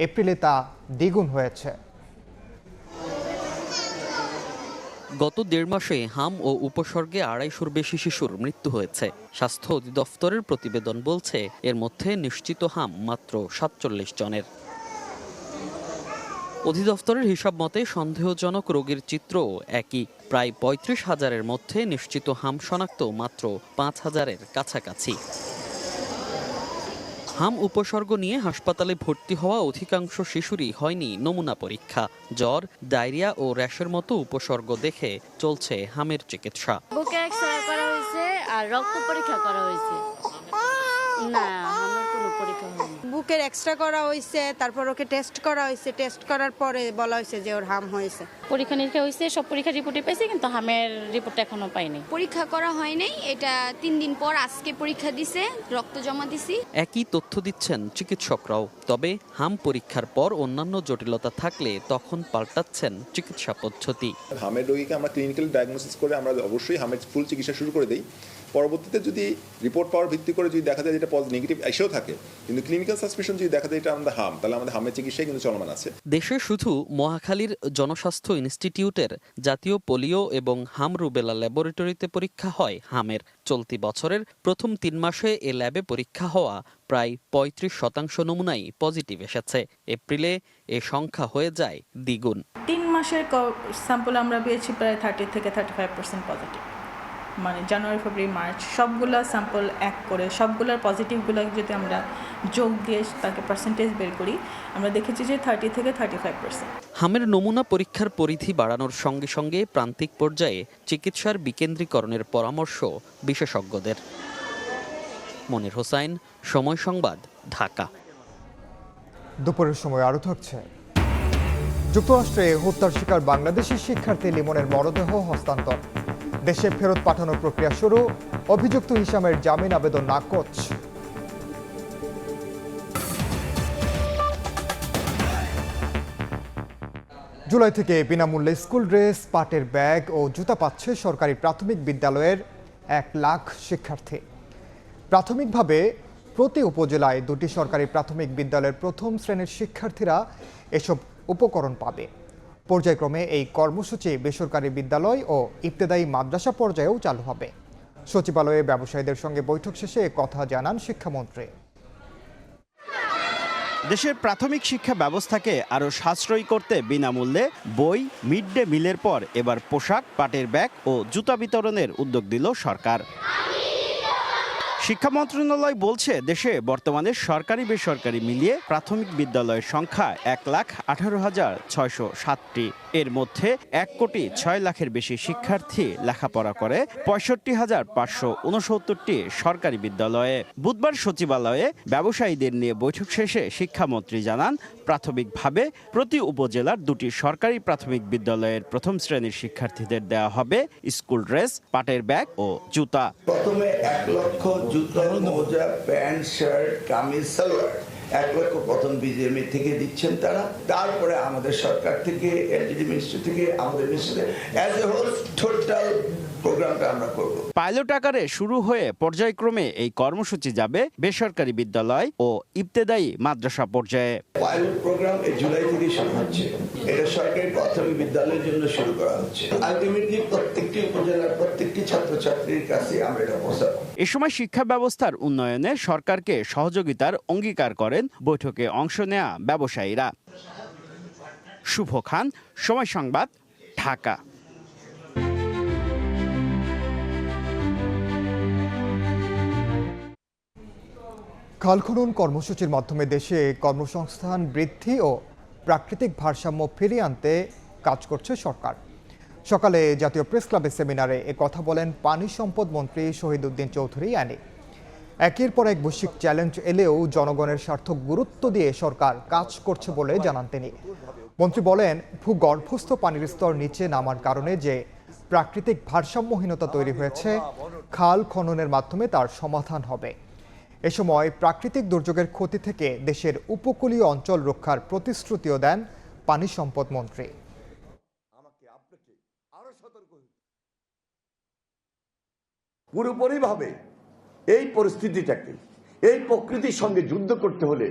Speaker 3: এপ্রিলে তা দ্বিগুণ হয়েছে।
Speaker 21: গত 1.5 মাসে হাম ও উপসর্গে 250-র বেশি শিশুর মৃত্যু হয়েছে। স্বাস্থ্য অধিদপ্তরের প্রতিবেদন বলছে, এর মধ্যে নিশ্চিত হাম মাত্র 47 জনের। অধিদপ্তরের হিসাব মতে সন্দেহজনক রোগীর চিত্র একই। প্রায় 35,000-এর মধ্যে নিশ্চিত হাম শনাক্ত মাত্র 5,000-এর কাছাকাছি। হাম উপসর্গ নিয়ে হাসপাতালে ভর্তি হওয়া অধিকাংশ শিশুরই হয়নি নমুনা পরীক্ষা। জ্বর, ডায়রিয়া ও র্যাশের মতো উপসর্গ দেখে চলছে হামের চিকিৎসা।
Speaker 22: বুকে এক্সরে করা হয়েছে আর রক্ত পরীক্ষা করা হয়েছে। না, হামের কোনো
Speaker 2: পরীক্ষা হয়নি। বুকের এক্সট্রা করা হয়েছে, তারপর ওকে টেস্ট করা হয়েছে, টেস্ট করার পরে বলা হয়েছে যে ওর হাম হয়েছে।
Speaker 22: পরীক্ষা নিরীক্ষা হয়েছে, সব পরীক্ষার রিপোর্টই পাইছি, কিন্তু হামের রিপোর্টটা এখনো পাইনি।
Speaker 23: পরীক্ষা করা হয় নাই, এটা 3 দিন পর আজকে পরীক্ষা দিছে, রক্ত জমা দিছি।
Speaker 21: একই তথ্য দিচ্ছেন চিকিৎসকরাও। তবে হাম পরীক্ষার পর অন্যান্য জটিলতা থাকলে তখন পাল্টাচ্ছেন চিকিৎসা পদ্ধতি।
Speaker 24: হামের রোগীকে আমরা ক্লিনিক্যাল ডায়াগনোসিস করে আমরা অবশ্যই হামের ফুল চিকিৎসা শুরু করে দিই। পরবর্তীতে যদি রিপোর্ট পাওয়ার ভিত্তি করে যদি দেখা যায় যেটা নেগেটিভ এসেও থাকে, কিন্তু ক্লিনিক্যাল সাসপেশন যদি দেখা যায় এটা আমাদের হাম, তাহলে আমাদের হামের চিকিৎসাই কিন্তু চলমান আছে।
Speaker 21: দেশে শুধু মহাখালীর জনস্বাস্থ্য ইনস্টিটিউটের জাতীয় পোলিও এবং হাম রুবেলা ল্যাবরেটরিতে পরীক্ষা হয় হামের। চলতি বছরের প্রথম 3 মাসে এ ল্যাবে পরীক্ষা হওয়া প্রায় 35% নমুনাই পজিটিভ এসেছে। এপ্রিলে এ সংখ্যা হয়ে যায় দ্বিগুণ।
Speaker 25: 3 মাসের স্যাম্পল আমরা পেয়েছি প্রায় 30 থেকে 35% পজিটিভ। মানে জানুয়ারি, ফেব্রুয়ারি, মার্চ সবগুলা স্যাম্পল এক করে সবগুলোর পজিটিভগুলো যদি আমরা যোগ দিয়ে তাকে পার্সেন্টেজ বের করি, আমরা দেখেছি যে 30 থেকে 35%।
Speaker 21: হামের নমুনা পরীক্ষার পরিধি বাড়ানোর সঙ্গে সঙ্গে প্রান্তিক পর্যায়ে চিকিৎসার বিকেন্দ্রীকরণের পরামর্শ বিশেষজ্ঞদের। মনির হোসাইন, সময় সংবাদ, ঢাকা।
Speaker 3: দুপুরের সময় আরও থাকছে। যুক্তরাষ্ট্রে হত্যার শিকার বাংলাদেশি শিক্ষার্থী লিমনের মরদেহ হস্তান্তর। দেশে ফেরত পাঠানোর প্রক্রিয়া শুরু। অভিযুক্ত হিসামের জামিন আবেদন নাকচ। জুলাই থেকে বিনামূল্যে স্কুল ড্রেস, পাটের ব্যাগ ও জুতা পাচ্ছে সরকারি প্রাথমিক বিদ্যালয়ের 1 লাখ শিক্ষার্থী। প্রাথমিকভাবে প্রতি উপজেলায় 2টি সরকারি প্রাথমিক বিদ্যালয়ের প্রথম শ্রেণীর শিক্ষার্থীরা এসব উপকরণ পাবে। পর্যায়ক্রমে এই কর্মসূচি বেসরকারি বিদ্যালয় ও ইবতেদায়ী মাদ্রাসা পর্যায়েও চালু হবে। সচিবালয়ে ব্যবসায়ীদের সঙ্গে বৈঠক শেষে কথা জানান শিক্ষামন্ত্রী।
Speaker 26: দেশের প্রাথমিক শিক্ষা ব্যবস্থাকে আরও সাশ্রয়ী করতে বিনামূল্যে বই, মিড ডে মিলের পর এবার পোশাক, পাটের ব্যাগ ও জুতা বিতরণের উদ্যোগ দিল সরকার। শিক্ষা মন্ত্রণালয় বলছে, দেশে বর্তমানে সরকারি বেসরকারি মিলিয়ে প্রাথমিক বিদ্যালয়ের সংখ্যা 1,18,607টি। এর মধ্যে 1,06,00,000-এর বেশি শিক্ষার্থী লেখাপড়া করে 65,569টি সরকারি বিদ্যালয়ে। বুধবার সচিবালয়ে ব্যবসায়ীদের নিয়ে বৈঠক শেষে শিক্ষামন্ত্রী জানান, প্রাথমিকভাবে প্রতি উপজেলার 2টি সরকারি প্রাথমিক বিদ্যালয়ের প্রথম শ্রেণীর শিক্ষার্থীদের দেওয়া হবে স্কুল ড্রেস, পাটের ব্যাগ ও জুতা।
Speaker 27: প্রথমে 1 লক্ষ জুতা, মোজা, প্যান্ট, শার্ট, কামিজ, সালোয়ার 1 লক্ষ প্রথম বিজিএমই থেকে দিচ্ছেন তারা। তারপরে আমাদের সরকার থেকে, এলজিডি মিনিস্ট্রি থেকে, আমাদের ministry as a whole total প্রোগ্রামটা আমরা করব।
Speaker 26: পাইলট আকারে শুরু হয়ে পর্যায়ক্রমে এই কর্মসূচি যাবে বেসরকারি বিদ্যালয় ও ইবতেদায়ী মাদ্রাসা পর্যায়ে।
Speaker 27: পাইলট প্রোগ্রাম এই জুলাই থেকে শুরু হচ্ছে। এটা সরকারি প্রাথমিক বিদ্যালয়ের জন্য শুরু করা হচ্ছে। আলটিমেটলি প্রত্যেকটি উপজেলার প্রত্যেকটি ছাত্রছাত্রীর কাছে আমরা এটা পৌঁছাবো।
Speaker 26: এ সময় শিক্ষা ব্যবস্থার উন্নয়নে সরকারকে সহযোগিতার অঙ্গীকার করেন বৈঠকে অংশ নেয়া ব্যবসায়ীরা। শুভ খান, সময় সংবাদ, ঢাকা।
Speaker 3: খাল খনন কর্মসূচির মাধ্যমে দেশে কর্মসংস্থান বৃদ্ধি ও প্রাকৃতিক ভারসাম্য ফিরিয়ে আনতে কাজ করছে সরকার। সকালে জাতীয় প্রেস ক্লাবের সেমিনারে কথা বলেন পানি সম্পদ মন্ত্রী শহীদ উদ্দিন চৌধুরী আনি। একের পর এক বৈশ্বিক চ্যালেঞ্জ এলেও জনগণের স্বার্থ গুরুত্ব দিয়ে সরকার কাজ করছে বলে জানান তিনি। মন্ত্রী বলেন, ভূগর্ভস্থ পানির স্তর নিচে নামার কারণে যে প্রাকৃতিক ভারসাম্যহীনতা তৈরি হয়েছে, খাল খননের মাধ্যমে তার সমাধান হবে। এ সময় প্রাকৃতিক দুর্যোগের ক্ষতি থেকে দেশের উপকূলীয় অঞ্চল রক্ষার প্রতিশ্রুতিও দেন পানি সম্পদ মন্ত্রী।
Speaker 28: পুরোপুরিভাবে এই পরিস্থিতিটাকে, এই প্রকৃতির সঙ্গে যুদ্ধ করতে হলে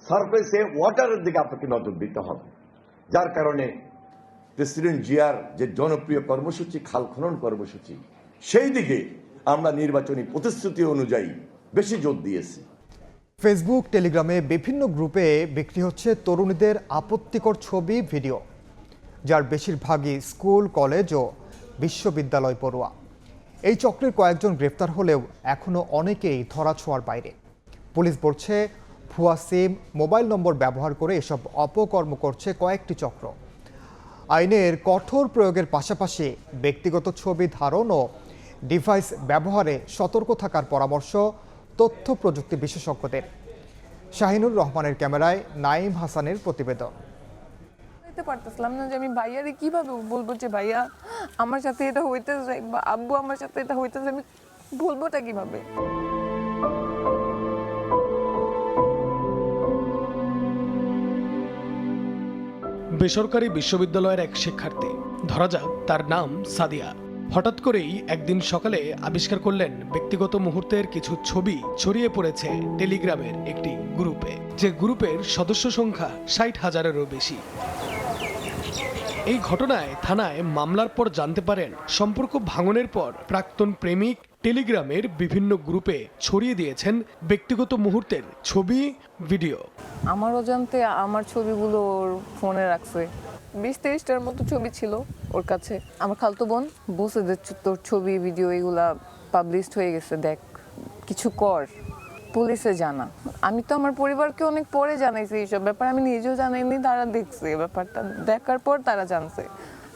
Speaker 28: সারফেসে ওয়াটারের দিকে আপনাকে নজর দিতে হবে। যার কারণে প্রেসিডেন্ট জিয়ার যে জনপ্রিয় কর্মসূচি খাল খনন কর্মসূচি, সেই দিকে আমরা নির্বাচনী প্রতিশ্রুতি অনুযায়ী বেশি জোর দিয়েছি।
Speaker 3: ফেসবুক, টেলিগ্রামে বিভিন্ন গ্রুপে বিক্রি হচ্ছে তরুণীদের আপত্তিকর ছবি, ভিডিও, যার বেশিরভাগই স্কুল, কলেজ ও বিশ্ববিদ্যালয় পড়ুয়া। এই চক্রের কয়েকজন গ্রেফতার হলেও এখনও অনেকেই ধরাছোঁয়ার বাইরে। পুলিশ বলছে, ভুয়া সিম, মোবাইল নম্বর ব্যবহার করে এসব অপকর্ম করছে কয়েকটি চক্র। আইনের কঠোর প্রয়োগের পাশাপাশি ব্যক্তিগত ছবি ধারণ ও ডিভাইস ব্যবহারে সতর্ক থাকার পরামর্শ তথ্য প্রযুক্তি বিশেষজ্ঞদের। শাহিনুর রহমানের ক্যামেরায় নাইম হাসানের প্রতিবেদন।
Speaker 4: পারতেছিলাম না যে আমি ভাইয়ারে কিভাবে বলবো যে ভাইয়া আমার সাথে এটা হইতেছে বা আব্বু আমার সাথে এটা হইতেছে, আমি বলবোটা কিভাবে।
Speaker 5: বেসরকারি বিশ্ববিদ্যালয়ের এক শিক্ষার্থী, ধরা যাক তার নাম সাদিয়া, হঠাৎ করেই একদিন সকালে আবিষ্কার করলেন ব্যক্তিগত মুহূর্তের কিছু ছবি ছড়িয়ে পড়েছে টেলিগ্রামের একটি গ্রুপে, যে গ্রুপের সদস্য সংখ্যা 60,000-এরও বেশি। এই ঘটনায় থানায় মামলার পর জানতে পারেন সম্পর্ক ভাঙনের পর প্রাক্তন প্রেমিক টেলিগ্রামের বিভিন্ন গ্রুপে ছড়িয়ে দিয়েছেন ব্যক্তিগত মুহূর্তের ছবি, ভিডিও।
Speaker 4: আমার অজান্তে আমার ছবিগুলো ওর ফোনে রাখছে, 20-30টার মতো ছবি ছিল ওর কাছে। আমার খালতো বোন বসে যে তোর ছবি ভিডিও এগুলা পাবলিশড হয়ে গেছে, দেখ কিছু কর, পুলিশে জানা। আমি তো আমার পরিবারকে অনেক পরে জানাইছি এইসব ব্যাপার, আমি নিজেও জানাইনি, তারা দেখছে ব্যাপারটা, দেখার পর তারা জানছে।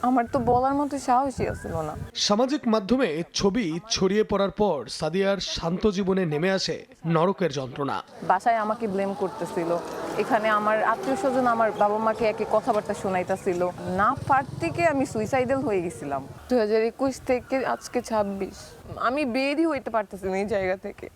Speaker 4: আমার তো বলার মতো সাহসই আসছিল না।
Speaker 5: সামাজিক মাধ্যমে ছবি ছড়িয়ে পড়ার পর সাদিয়ার শান্ত জীবনে নেমে আসে নরকের যন্ত্রণা।
Speaker 4: বাসায় আমাকে ব্লেম করতেছিল, এখানে আমার আত্মীয় স্বজন আমার বাবা মাকে একে কথাবার্তা শোনাইতেছিল, না পারতে আমি সুইসাইডাল হয়ে গেছিলাম। 2021 থেকে আজকে 26, আমি বেরই হইতে পারতেছি না এই জায়গা থেকে।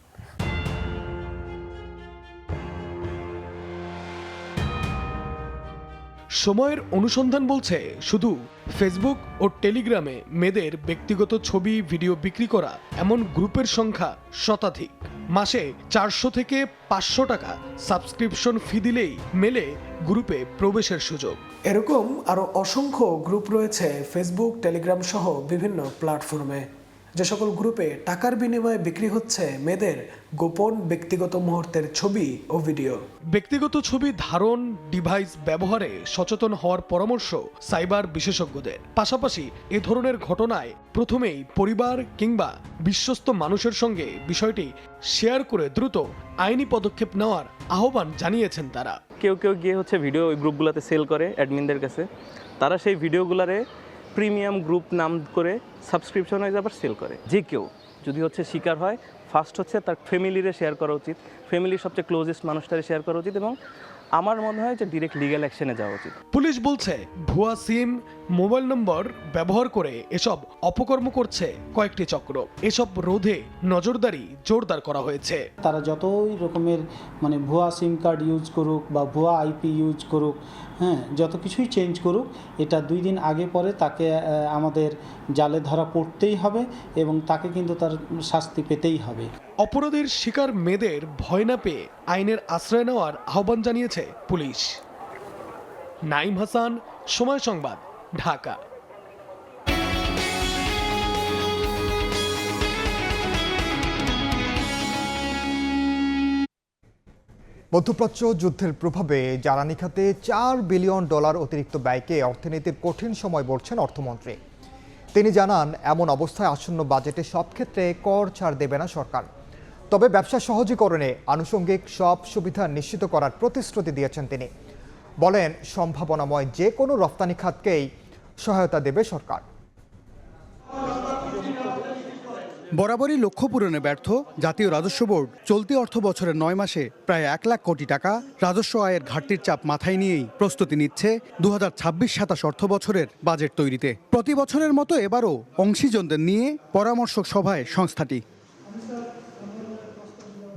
Speaker 5: সময়ের অনুসন্ধান বলছে শুধু ফেসবুক ও টেলিগ্রামে মেয়েদের ব্যক্তিগত ছবি, ভিডিও বিক্রি করা এমন গ্রুপের সংখ্যা শতাধিক। মাসে 400 থেকে 500 টাকা সাবস্ক্রিপশন ফি দিলেই মেলে গ্রুপে প্রবেশের সুযোগ।
Speaker 7: এরকম আরও অসংখ্য গ্রুপ রয়েছে ফেসবুক, টেলিগ্রাম সহ বিভিন্ন প্ল্যাটফর্মে, যে সকল গ্রুপে টাকার বিনিময়ে বিক্রি হচ্ছে মেয়েদের গোপন ব্যক্তিগত মুহূর্তের ছবি ও ভিডিও।
Speaker 5: ব্যক্তিগত ছবি ধারণ, ডিভাইস ব্যবহারে সচেতন হওয়ার পরামর্শ সাইবার বিশেষজ্ঞদের। পাশাপাশি এ ধরনের ঘটনায় প্রথমেই পরিবার কিংবা বিশ্বস্ত মানুষের সঙ্গে বিষয়টি শেয়ার করে দ্রুত আইনি পদক্ষেপ নেওয়ার আহ্বান জানিয়েছেন তারা।
Speaker 8: কেউ গিয়ে ভিডিও ওই গ্রুপগুলোতে সেল করে অ্যাডমিনদের কাছে, তারা সেই ভিডিওগুলারে প্রিমিয়াম গ্রুপ নাম করে সাবস্ক্রিপশন ওয়াইজ আবার সেল করে। যে কেউ যদি শিকার হয়, ফার্স্ট তার ফ্যামিলিরে শেয়ার করা উচিত, ফ্যামিলির সবচেয়ে ক্লোজেস্ট মানুষটারে শেয়ার করা উচিত, এবং আমার মনে হয় যে ডিরেক্ট লিগ্যাল অ্যাকশনে যাওয়া উচিত।
Speaker 5: পুলিশ বলছে ভুয়া সিম, মোবাইল নম্বর ব্যবহার করে এসব অপকর্ম করছে কয়েকটি চক্র। এসব রোধে নজরদারি জোরদার করা হয়েছে।
Speaker 12: তারা যতই রকমের ভুয়া সিম কার্ড ইউজ করুক বা ভুয়া আইপি ইউজ করুক, হ্যাঁ, যত কিছুই চেঞ্জ করুক, এটা 2 দিন আগে পরে তাকে আমাদের জালে ধরা পড়তেই হবে এবং তাকে কিন্তু তার শাস্তি পেতেই হবে।
Speaker 5: অপরাধের শিকার মেয়েদের ভয় না পেয়ে আইনের আশ্রয় নেওয়ার আহ্বান জানিয়েছে পুলিশ। নাইম হাসান, সময় সংবাদ, ঢাকা।
Speaker 3: মধ্যপ্রাচ্য যুদ্ধের প্রভাবে জ্বালানি খাতে $4 বিলিয়ন অতিরিক্ত ব্যয়কে অর্থনীতির কঠিন সময় বলছেন অর্থমন্ত্রী। তিনি জানান, এমন অবস্থায় আসন্ন বাজেটে সব ক্ষেত্রে কর ছাড় দেবে না সরকার, তবে ব্যবসা সহজীকরণে আনুষঙ্গিক সব সুবিধা নিশ্চিত করার প্রতিশ্রুতি দিয়েছেন তিনি। বলেন, সম্ভাবনাময় যে কোনো রপ্তানি খাতকেই সহায়তা দেবে সরকার।
Speaker 13: বরাবরই লক্ষ্য পূরণে ব্যর্থ জাতীয় রাজস্ব বোর্ড চলতি অর্থ বছরের 9 মাসে প্রায় 1 লাখ কোটি টাকা রাজস্ব আয়ের ঘাটতির চাপ মাথায় নিয়েই প্রস্তুতি নিচ্ছে 2026-27 অর্থ বছরের বাজেট তৈরিতে। প্রতি বছরের মতো এবারও অংশীজনদের নিয়ে পরামর্শক সভায় সংস্থাটি।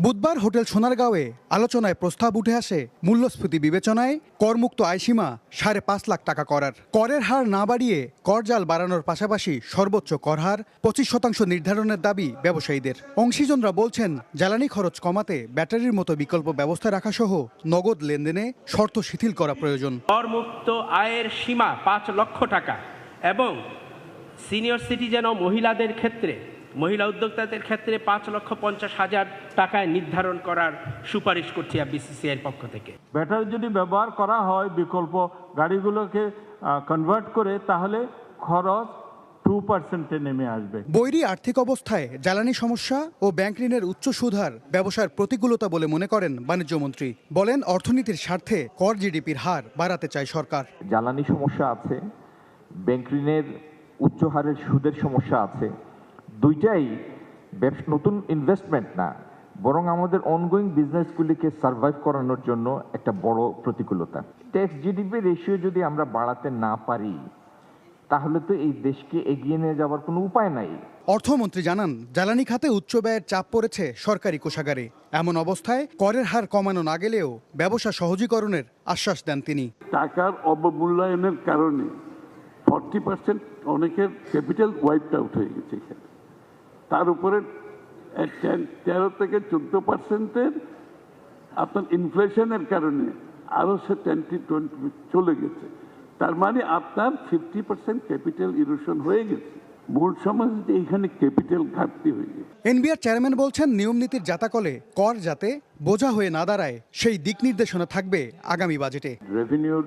Speaker 13: বুধবার হোটেল সোনারগাঁওয়ে আলোচনায় প্রস্তাব উঠে আসে মূল্যস্ফীতি বিবেচনায় করমুক্ত আয়সীমা 5.5 লাখ টাকা করার। করের হার না বাড়িয়ে করজাল বাড়ানোর পাশাপাশি সর্বোচ্চ কর হার 25% নির্ধারণের দাবি ব্যবসায়ীদের। অংশীজনরা বলছেন, জ্বালানি খরচ কমাতে ব্যাটারির মতো বিকল্প ব্যবস্থা রাখা সহ নগদ লেনদেনে শর্ত শিথিল করা প্রয়োজন।
Speaker 14: করমুক্ত আয়ের সীমা 5 লক্ষ টাকা এবং সিনিয়র সিটিজেন ও মহিলাদের ক্ষেত্রে, মহিলা উদ্যোক্তাদের ক্ষেত্রে 5,50,000 টাকায় নির্ধারণ করার সুপারিশ করছি বিসিসিআই এর পক্ষ থেকে।
Speaker 15: ব্যাটারি যদি ব্যবহার করা হয় বিকল্প গাড়িগুলোকে কনভার্ট করে, তাহলে খরচ 2% নেমে আসবে।
Speaker 13: বৈরী আর্থিক অবস্থায় জ্বালানি সমস্যা ও ব্যাংক ঋণের উচ্চ সুদহার ব্যবসার প্রতিকূলতা বলে মনে করেন বাণিজ্যমন্ত্রী। বলেন, অর্থনীতির স্বার্থে কর জিডিপির হার বাড়াতে চায় সরকার।
Speaker 29: জ্বালানি সমস্যা আছে, ব্যাংক ঋণের উচ্চ হারের সুদের সমস্যা আছে, দুইটাই নতুন ইনভেস্টমেন্ট না, বরং আমাদের অনগোয়িং বিজনেসগুলিকে সার্ভাইভ করানোর জন্য একটা বড় প্রতিকূলতা। ট্যাক্স জিডিপি রেশিও যদি আমরা বাড়াতে না পারি তাহলে তো এই দেশকে এগিয়ে নিয়ে যাওয়ার কোনো উপায় নাই।
Speaker 13: অর্থমন্ত্রী জানান, জ্বালানি খাতে উচ্চ ব্যয়ের চাপ পড়েছে সরকারি কোষাগারে। এমন অবস্থায় করের হার কমানো না গেলেও ব্যবসা সহজীকরণের আশ্বাস দেন তিনি।
Speaker 15: টাকার অবমূল্যায়নের কারণে 40% অনেকের ক্যাপিটাল ওয়াইপড আউট হয়ে গেছে এখানে। তার উপরে 13 থেকে 14% আপনার ইনফ্লেশনের কারণে আরও সে 10-20 চলে গেছে। তার মানে আপনার 50% ক্যাপিটাল ইরোশন হয়ে গেছে। মূল সমস্যা এখানে ক্যাপিটাল ঘাটতি হয়ে গেছে।
Speaker 13: এনবিআর চেয়ারম্যান বলছেন, নিয়ম নীতির জাতাকলে কর যাতে বোঝা হয়ে না দাঁড়ায় সেই দিক নির্দেশনা থাকবে আগামী বাজেটে।
Speaker 29: রেভিনিউর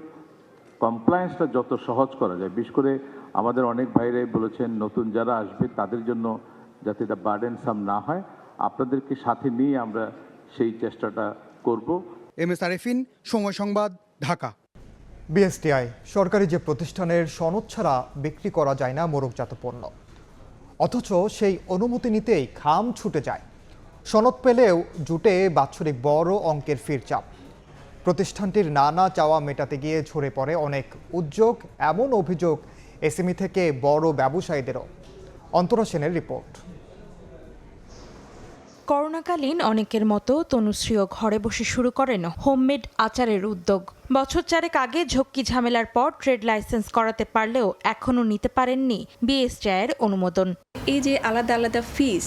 Speaker 29: কমপ্লায়েন্সটা যত সহজ করা যায়, বিশেষ করে আমাদের অনেক ভাইরাই বলেছেন নতুন যারা আসবে তাদের জন্য যাতে এটা বার্ডেনসাম না হয়, আপনাদেরকে সাথে নিয়ে আমরা সেই চেষ্টাটা করব।
Speaker 13: MS আরেফিন, সময় সংবাদ, ঢাকা।
Speaker 3: বিএসটিআই সরকারি যে প্রতিষ্ঠানের সনদ ছাড়া বিক্রি করা যায় না মোড়কজাত পণ্য, অথচ সেই অনুমতি নিতেই খাম ছুটে যায়। সনদ পেলেও জুটে বাৎসরিক বড় অঙ্কের ফির চাপ। প্রতিষ্ঠানটির নানা চাওয়া মেটাতে গিয়ে ঝরে পড়ে অনেক উদ্যোগ, এমন অভিযোগ এসএমই থেকে বড় ব্যবসায়ীদেরও। অন্তরা সেনের রিপোর্ট।
Speaker 1: করোনাকালীন অনেকের মতো তনুশ্রীও ঘরে বসে শুরু করেন হোমমেড আচারের উদ্যোগ। বছর 4 আগে ঝক্কি ঝামেলার পর ট্রেড লাইসেন্স করাতে পারলেও এখনও নিতে পারেননি বিএসটিআইয়ের অনুমোদন।
Speaker 6: এই যে আলাদা আলাদা ফিস,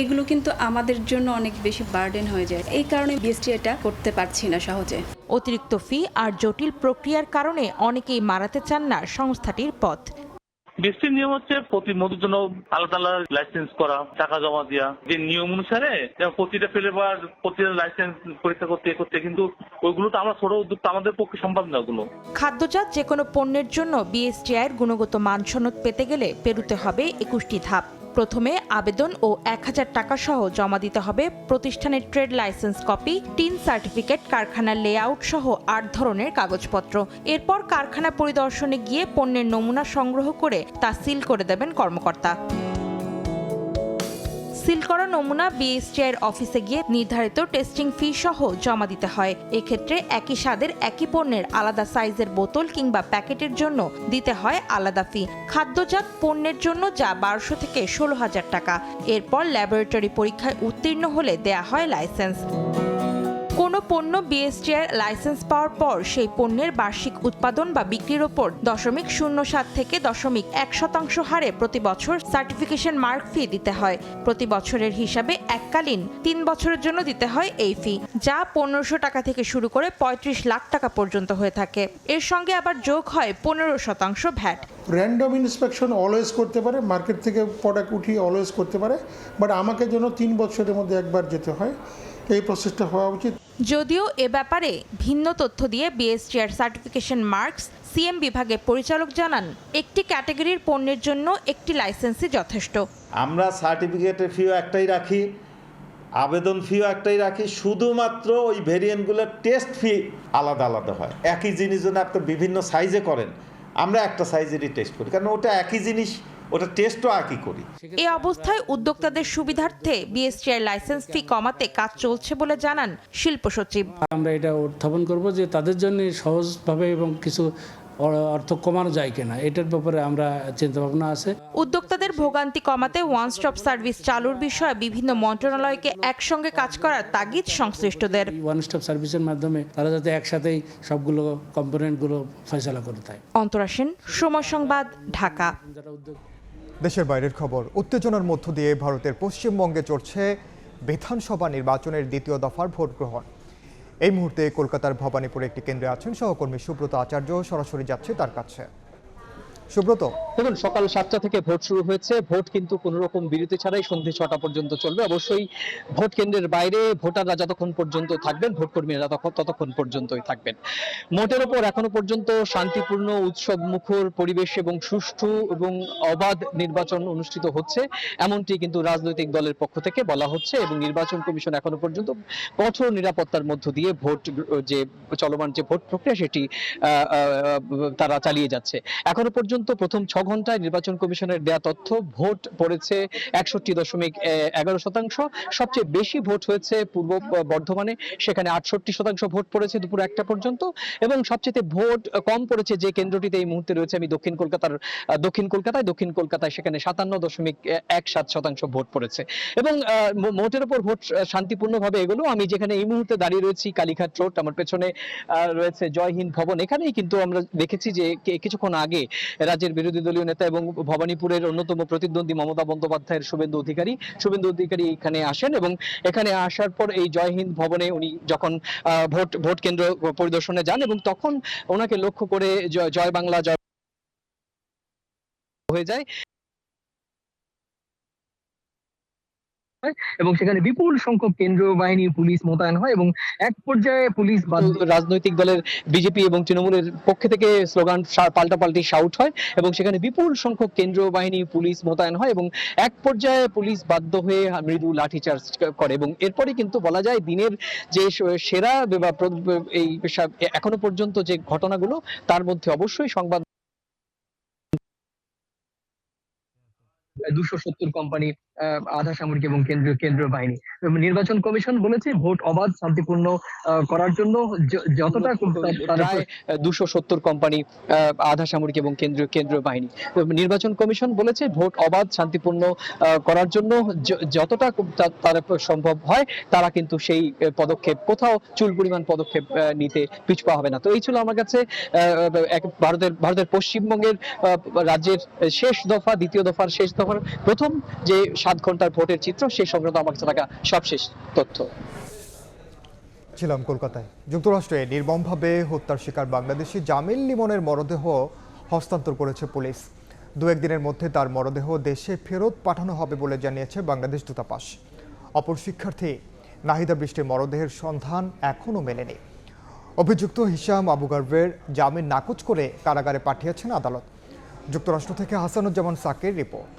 Speaker 6: এগুলো কিন্তু আমাদের জন্য অনেক বেশি বার্ডেন হয়ে যায়। এই কারণে বিএসটিআইটা করতে পারছি না সহজে।
Speaker 1: অতিরিক্ত ফি আর জটিল প্রক্রিয়ার কারণে অনেকেই মারাতে চান না সংস্থাটির পথ।
Speaker 9: বিএসটির নিয়ম হচ্ছে প্রতি মধুর জন্য আলাদা আলাদা লাইসেন্স করা, টাকা জমা দেওয়া, যে নিয়ম অনুসারে প্রতিটা ফ্লেভার প্রতিটা লাইসেন্স পরীক্ষা করতে, কিন্তু ওইগুলো তো আমরা ছোট উদ্যোগ আমাদের পক্ষে সম্ভব না। ওগুলো
Speaker 1: খাদ্যজাত যে কোনো পণ্যের জন্য বিএসটিআইয়ের গুণগত মান সনদ পেতে গেলে পেরুতে হবে 21টি ধাপ। প্রথমে আবেদন ও 1000 টাকা সহ জমা দিতে হবে প্রতিষ্ঠানের trade licence copy, tin certificate, কারখানার লেআউট সহ 8 ধরনের কাগজপত্র। এরপর কারখানা পরিদর্শনে গিয়ে পণ্যের নমুনা সংগ্রহ করে তা সিল করে দেবেন কর্মকর্তা। সিল করা নমুনা বিএসটিআইয়ের অফিসে গিয়ে নির্ধারিত টেস্টিং ফি সহ জমা দিতে হয়। এক্ষেত্রে একই স্বাদের একই পণ্যের আলাদা সাইজের বোতল কিংবা প্যাকেটের জন্য দিতে হয় আলাদা ফি। খাদ্যজাত পণ্যের জন্য যা 1200 থেকে 16,000 টাকা। এরপর ল্যাবরেটরি পরীক্ষায় উত্তীর্ণ হলে দেয়া হয় লাইসেন্স। কোনো পণ্য বিএসটিআইয়ের লাইসেন্স পাওয়ার পর সেই পণ্যের বার্ষিক উৎপাদন বা বিক্রির ওপর 0.07 থেকে 0.1% হারে প্রতি বছর সার্টিফিকেশন মার্ক ফি দিতে হয়। প্রতি বছরের হিসাবে এককালীন 3 বছরের জন্য দিতে হয় এই ফি, যা 1500 টাকা থেকে শুরু করে 35 লাখ টাকা পর্যন্ত হয়ে থাকে। এর সঙ্গে আবার যোগ হয় 15% ভ্যাট।
Speaker 10: র্যান্ডম ইন্সপেকশন অলওয়েজ করতে পারে, মার্কেট থেকে প্রোডাক্ট উঠিয়ে অলওয়েজ করতে পারে, বাট আমাকে যেন 3 বছরের মধ্যে একবার যেতে হয়, এই প্রসেসটা হওয়া উচিত।
Speaker 1: যদিও এ ব্যাপারে ভিন্ন তথ্য দিয়ে বিএসটিআর সার্টিফিকেশন মার্কস সিএম বিভাগের পরিচালক জানান, একটি ক্যাটাগরির পণ্যের জন্য একটি লাইসেন্সই যথেষ্ট।
Speaker 11: আমরা সার্টিফিকেটের ফিও একটাই রাখি, আবেদন ফিও একটাই রাখি, শুধুমাত্র ওই ভেরিয়েন্টগুলোর টেস্ট ফি আলাদা আলাদা হয়। একই জিনিস যদি আপনি বিভিন্ন সাইজে করেন, আমরা একটা সাইজেরই টেস্ট করি, কারণ ওটা একই জিনিস, ওটা টেস্টও একই করি।
Speaker 1: এই অবস্থায় উদ্যোক্তাদের সুবিধার্থে বিএসটিআই লাইসেন্স ফি কমাতে কাজ চলছে বলে জানান শিল্প সচিব।
Speaker 16: আমরা এটা উত্থাপন করব যে তাদের জন্য সহজভাবে এবং কিছু অর্থ কমানো যায় কিনা, এটার ব্যাপারে আমরা চিন্তা ভাবনা আছে।
Speaker 1: উদ্যোক্তাদের ভোগান্তি কমাতে ওয়ান স্টপ সার্ভিস চালুর বিষয়ে বিভিন্ন মন্ত্রণালয়কে একসঙ্গে কাজ করার তাগিদ সংশ্লিষ্টদের।
Speaker 16: ওয়ান স্টপ সার্ভিসের মাধ্যমে তারা যাতে একসাথেই সবগুলো কম্পোনেন্টগুলো ফয়সালা করে দেয়।
Speaker 1: অন্তরা সেন, সময় সংবাদ, ঢাকা।
Speaker 3: দেশের বাইরের খবর। উত্তেজনার মধ্য দিয়ে ভারতের পশ্চিমবঙ্গে চলছে বিধানসভা নির্বাচনের দ্বিতীয় দফার ভোট গ্রহণ। এই মুহূর্তে কলকাতার ভবানীপুরে একটি কেন্দ্রে আছেন সহকর্মী সুব্রত আচার্য, সরাসরি যাচ্ছে তার কাছে। সুব্রত,
Speaker 17: দেখুন, সকাল 7টা থেকে ভোট শুরু হয়েছে। ভোট কিন্তু কোনো রকম বিরতি ছাড়াই সন্ধ্যে 6টা পর্যন্ত চলবে। অবশ্যই ভোট কেন্দ্রের বাইরে ভোটাররা যতক্ষণ পর্যন্ত থাকবেন, ভোট কর্মীরা ততক্ষণ পর্যন্তই থাকবেন। মোটের ওপর এখনো পর্যন্ত শান্তিপূর্ণ, উৎসব মুখর পরিবেশ এবং সুষ্ঠু এবং অবাধ নির্বাচন অনুষ্ঠিত হচ্ছে, এমনটি কিন্তু রাজনৈতিক দলের পক্ষ থেকে বলা হচ্ছে। এবং নির্বাচন কমিশন এখনো পর্যন্ত কঠোর নিরাপত্তার মধ্য দিয়ে চলমান যে ভোট প্রক্রিয়া সেটি তারা চালিয়ে যাচ্ছে। এখনো পর্যন্ত পর্যন্ত প্রথম 6 ঘন্টায় নির্বাচন কমিশনের দেয়া তথ্য ভোট পড়েছে 61.11%। সবচেয়ে বেশি ভোট হয়েছে পূর্ব বর্ধমানে, সেখানে 68% ভোট পড়েছে দুপুর 1টা পর্যন্ত, এবং সবচেয়ে ভোট কম পড়েছে যে কেন্দ্রটিতে এই মুহূর্তে রয়েছে আমি দক্ষিণ কলকাতায় সেখানে 57.17% ভোট পড়েছে। এবং মোটের উপর ভোট শান্তিপূর্ণভাবে এগুলো। আমি যেখানে এই মুহূর্তে দাঁড়িয়ে রয়েছি কালীঘাট রোড, আমার পেছনে রয়েছে জয় হিন্দ ভবন, এখানেই কিন্তু আমরা দেখেছি যে কিছুক্ষণ আগে রাজ্যের বিরোধী দলীয় নেতা এবং ভবানীপুরের অন্যতম প্রতিদ্বন্দ্বী মমতা বন্দ্যোপাধ্যায়ের শুভেন্দু অধিকারী এখানে আসেন, এবং এখানে আসার পর এই জয় হিন্দ ভবনে উনি যখন ভোট কেন্দ্র পরিদর্শনে যান, এবং তখন ওনাকে লক্ষ্য করে জয় বাংলা জয় হয়ে যায় এবং সেখানে বিপুল সংখ্যক কেন্দ্রীয় বাহিনী পুলিশ মোতায়েন হয়, এবং এক পর্যায়ে পুলিশ রাজনৈতিক দলের বিজেপি এবং তৃণমূলের পক্ষ থেকে স্লোগান পাল্টাপাল্টি শাউট হয়, এবং সেখানে বিপুল সংখ্যক কেন্দ্রীয় বাহিনী পুলিশ মোতায়েন হয়, এবং এক পর্যায়ে পুলিশ বাধ্য হয়ে মৃদু লাঠিচার্জ করে। এবং এরপরে কিন্তু বলা যায় দিনের যে সেরা এই এখনো পর্যন্ত যে ঘটনাগুলো, তার মধ্যে অবশ্যই সংবাদ 270 কোম্পানি, আধা সামরিক এবং কেন্দ্রীয় বাহিনী। নির্বাচন কমিশন বলেছে ভোট অবাধ শান্তিপূর্ণ করার জন্য যতটা প্রায় 270 কোম্পানি, আধা সামরিক এবং কেন্দ্রীয় বাহিনী। নির্বাচন কমিশন বলেছে ভোট অবাধ শান্তিপূর্ণ করার জন্য যতটা তারা সম্ভব হয় তারা কিন্তু সেই পদক্ষেপ, কোথাও চুল পরিমাণ পদক্ষেপ নিতে পিছপা হবে না। তো এই ছিল আমার কাছে ভারতের পশ্চিমবঙ্গের রাজ্যের শেষ দফা, দ্বিতীয় দফার শেষ দফার প্রথম যে 7 ঘন্টার ভোটের চিত্র, সেই সংক্রান্ত আমার কাছে থাকা সবশেষ তথ্য।
Speaker 3: ছিলাম কলকাতায়। যুক্তরাষ্ট্রে নির্মমভাবে হত্যার শিকার বাংলাদেশি জামিল লিমনের মরদেহ হস্তান্তর করেছে পুলিশ। 2-1 দিনের মধ্যে তার মরদেহ দেশে ফেরত পাঠানো হবে বলে জানিয়েছে বাংলাদেশ দূতাবাস। অপর শিক্ষার্থী নাহিদা বৃষ্টির মরদেহের সন্ধান এখনও মেলেনি। অভিযুক্ত হিশাম আবু গার্বের জামিন নাকচ করে কারাগারে পাঠিয়েছেন আদালত। যুক্তরাষ্ট্র থেকে হাসানুজ্জামান সাকির রিপোর্ট।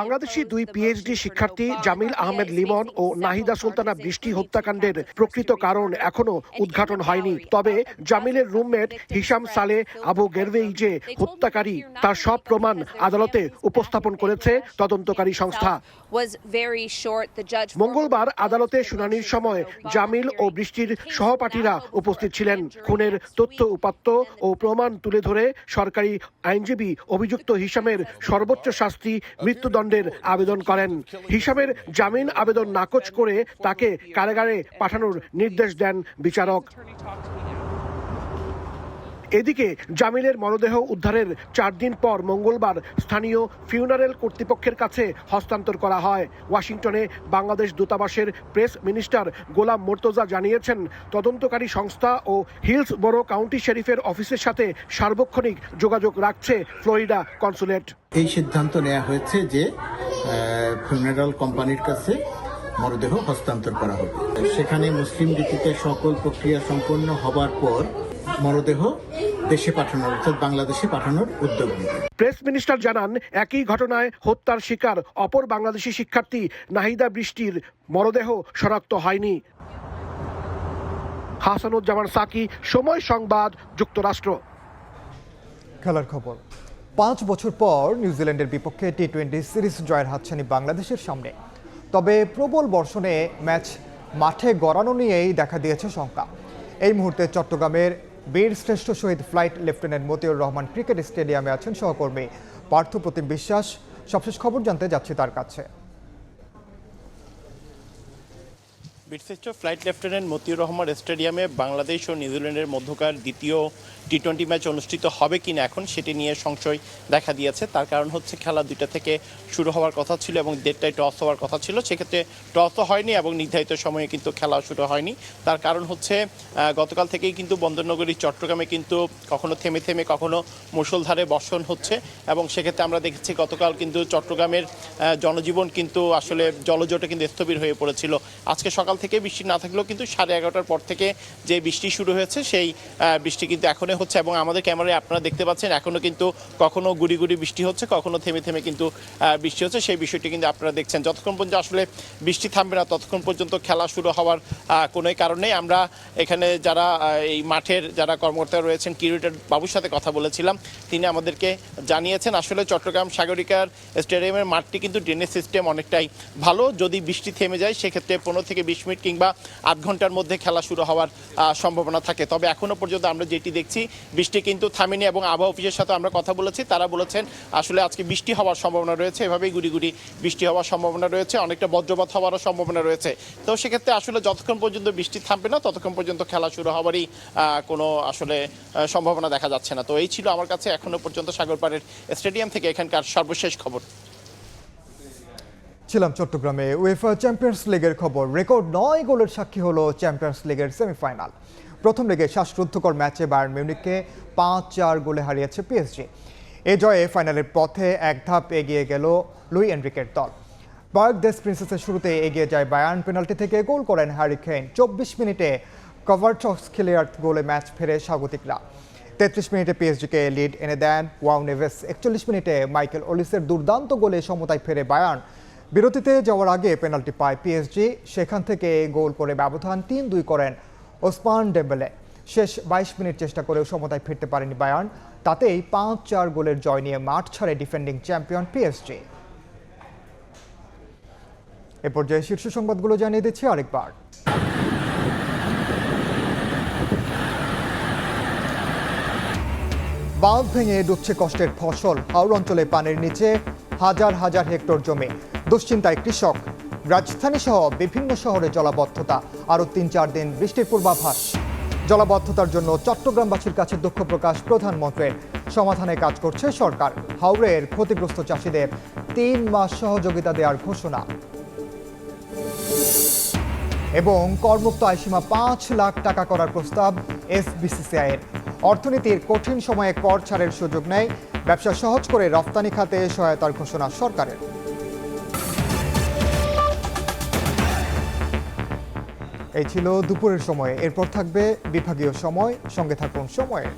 Speaker 2: বাংলাদেশি 2 পিএইচডি শিক্ষার্থী জামিল আহমেদ লিমন ও নাহিদা সুলতানা বৃষ্টি হত্যাকাণ্ডের প্রকৃত কারণ এখনো উদ্ঘাটন হয়নি। তবে জামিলের রুমমেট হিশাম সালে আবু গেরভেই যে হত্যাকারী, তার সব প্রমাণ আদালতে উপস্থাপন করেছে তদন্তকারী সংস্থা। মঙ্গলবার আদালতে শুনানির সময় জামিল ও বৃষ্টির সহপাঠীরা উপস্থিত ছিলেন। খুনের তথ্য উপাত্ত ও প্রমাণ তুলে ধরে সরকারি আইনজীবী অভিযুক্ত হিশামের সর্বোচ্চ শাস্তি মৃত্যুদণ্ডের আবেদন করেন। হিশামের জামিন আবেদন নাকচ করে তাকে কারাগারে পাঠানোর নির্দেশ দেন বিচারক। এদিকে জামিলের মরদেহ উদ্ধারের 4 দিন পর মঙ্গলবার স্থানীয় ফিউনারেল কর্তৃপক্ষের কাছে হস্তান্তর করা হয়। ওয়াশিংটনে বাংলাদেশ দূতাবাসের প্রেস মিনিস্টার গোলাম মোর্তজা জানিয়েছেন, তদন্তকারী সংস্থা ও হিলসবরো কাউন্টি শেরিফের অফিসের সাথে সার্বক্ষণিক যোগাযোগ রাখছে ফ্লোরিডা কনসুলেট।
Speaker 18: এই সিদ্ধান্ত নেওয়া হয়েছে যে ফিউনারাল কোম্পানির কাছে মরদেহ হস্তান্তর করা হবে। সেখানে মুসলিম রীতিতে সকল প্রক্রিয়া সম্পন্ন হবার পর মরদেহ দেশে পাঠানোর, অর্থাৎ বাংলাদেশে পাঠানোর উদ্যোগ নেবে।
Speaker 2: প্রেস মিনিস্টার জানান, একই ঘটনায় হত্যার শিকার অপর বাংলাদেশি শিক্ষার্থী নাহিদা বৃষ্টির মরদেহ শনাক্ত হয়নি। হাসানুজ্জামান সাকি, সময় সংবাদ, যুক্তরাষ্ট্র।
Speaker 3: খেলার খবর। 5 বছর পর নিউজিল্যান্ডের বিপক্ষে টি20 সিরিজ জয়ের হাতছানি বাংলাদেশের সামনে। তবে প্রবল বর্ষণে ম্যাচ মাঠে গড়ানো নিয়েই দেখা দিয়েছে শঙ্কা। এই মুহূর্তে চট্টগ্রামের বীরশ্রেষ্ঠ শহীদ flight lieutenant Motiur Rahman cricket স্টেডিয়ামে আছেন সহকর্মী পার্থ প্রতিম বিশ্বাস। সবশেষ খবর জানতে যাচ্ছি তার কাছে।
Speaker 19: বীরশ্রেষ্ঠ ফ্লাইট লেফটেন্যান্ট মতিউর রহমান স্টেডিয়ামে বাংলাদেশ ও নিউজিল্যান্ডের মধ্যকার দ্বিতীয় টি20 ম্যাচ অনুষ্ঠিত হবে কিনা এখন সেটি নিয়ে সংশয় দেখা দিয়েছে। তার কারণ হচ্ছে খেলা 2টা থেকে শুরু হওয়ার কথা ছিল এবং 1:30টায় টস হওয়ার কথা ছিল, সেক্ষেত্রে টসও হয়নি এবং নির্ধারিত সময়ে কিন্তু খেলা শুরু হয়নি। তার কারণ হচ্ছে গতকাল থেকেই কিন্তু বন্দরনগরী চট্টগ্রামে কিন্তু কখনো থেমে থেমে কখনো মুষলধারে বর্ষণ হচ্ছে এবং সেক্ষেত্রে আমরা দেখেছি গতকাল কিন্তু চট্টগ্রামের জনজীবন কিন্তু আসলে জলজটে কিন্তু স্থবির হয়ে পড়েছিল। আজকে সকাল থেকে বৃষ্টি না থাকলেও কিন্তু 11:30টার পর থেকে যে বৃষ্টি শুরু হয়েছে সেই বৃষ্টি কিন্তু এখনই হচ্ছে এবং আমাদের ক্যামেরায় আপনারা দেখতে পাচ্ছেন এখনও কিন্তু কখনো গুড়ি গুড়ি বৃষ্টি হচ্ছে, কখনো থেমে থেমে কিন্তু বৃষ্টি হচ্ছে। সেই বিষয়টি কিন্তু আপনারা দেখছেন। যতক্ষণ পর্যন্ত আসলে বৃষ্টি থামবে না ততক্ষণ পর্যন্ত খেলা শুরু হওয়ার কোনোই কারণ নেই। আমরা এখানে যারা এই মাঠের যারা কর্মকর্তা রয়েছেন, কিউরেটর বাবুর সাথে কথা বলেছিলাম, তিনি আমাদেরকে জানিয়েছেন আসলে চট্টগ্রাম সাগরিকার স্টেডিয়ামের মাঠটি কিন্তু ড্রেনেজ সিস্টেম অনেকটাই ভালো। যদি বৃষ্টি থেমে যায় সেক্ষেত্রে 15 থেকে 20 মিনিট কিংবা আধ ঘন্টার মধ্যে খেলা শুরু হওয়ার সম্ভাবনা থাকে। তবে এখনও পর্যন্ত আমরা যেটি দেখছি বৃষ্টি কিন্তু থামেনি এবং আবহাওয়া অফিসের সাথে আমরা কথা বলেছি, তারা বলেছেন আসলে আজকে বৃষ্টি হওয়ার সম্ভাবনা রয়েছে, এভাবেই গুড়ি গুড়ি বৃষ্টি হওয়ার সম্ভাবনা রয়েছে, অনেকটা বজ্রপাত হওয়ারও সম্ভাবনা রয়েছে। তো সেক্ষেত্রে আসলে যতক্ষণ পর্যন্ত বৃষ্টি থামবে না ততক্ষণ পর্যন্ত খেলা শুরু হওয়ারই কোনো আসলে সম্ভাবনা দেখা যাচ্ছে না। তো এই ছিল আমার কাছে এখনো পর্যন্ত সাগরপাড়ের স্টেডিয়াম থেকে এখানকার সর্বশেষ খবর।
Speaker 3: ছিলাম চট্টগ্রামে। উয়েফা চ্যাম্পিয়ন্স লিগের খবর। রেকর্ড 9 গোলের সাক্ষী হলো চ্যাম্পিয়ন্স লিগের সেমিফাইনাল। প্রথম লেগে শ্বাসরুদ্ধকর ম্যাচে বায়ার্ন মিউনিখকে 5-4 গোলে হারিয়েছে পিএসজি। এ জয়ে ফাইনালের পথে এক ধাপ এগিয়ে গেল লুই এনরিকের দল। পার্ক দেস প্রিন্সেসের শুরুতে এগিয়ে যায় বায়ার্ন। পেনাল্টি থেকে গোল করেন হ্যারি কেইন। 24 মিনিটে কভারটস্কেলিয়ার গোলে ম্যাচ ফেরে স্বাগতিকরা। 33 মিনিটে পিএসজিকে লিড এনে দেন ওয়াও নেভেস। 41 মিনিটে মাইকেল ওলিসের দুর্দান্ত গোলে সমতায় ফেরে বায়ার্ন। বিরতিতে যাওয়ার আগে পেনাল্টি পায় পিএসজি, সেখান থেকে গোল করে ব্যবধান 3-2 করেন ওসমান ডেম্বেলে। শেষ 22 মিনিট চেষ্টা করেও সমতায় ফিরতে পারেনি বায়ার্ন। তাতেই 5-4 গোলের জয় নিয়ে মাঠ ছাড়ে ডিফেন্ডিং চ্যাম্পিয়ন পিএসজি। এ পর্যায়ে শীর্ষ সংবাদগুলো জানিয়ে দিচ্ছি আরেকবার। বাঁধ ভেঙে ডুবছে কষ্টের ফসল। হাওর অঞ্চলে পানির নিচে হাজার হাজার হেক্টর জমি। দুশ্চিন্তায় কৃষক। রাজধানী সহ বিভিন্ন শহরে জলাবদ্ধতা। আরও 3-4 দিন বৃষ্টির পূর্বাভাস। জলাবদ্ধতার জন্য চট্টগ্রামবাসীর কাছে দুঃখ প্রকাশ প্রধানমন্ত্রীর। সমাধানে কাজ করছে সরকার। হাওরের ক্ষতিগ্রস্ত চাষিদের 3 মাস সহযোগিতা দেওয়ার ঘোষণা। এবং করমুক্ত আয়সীমা 5 লাখ টাকা করার প্রস্তাব এফবিসিসিআইয়ের। অর্থনীতির কঠিন সময়ে কর ছাড়ের সুযোগ নেয়। ব্যবসা সহজ করে রপ্তানি খাতে সহায়তার ঘোষণা সরকারের। এই ছিল দুপুরের সময়। এরপর থাকবে বিভাগীয় সময়। সঙ্গে থাকুন সময়ে।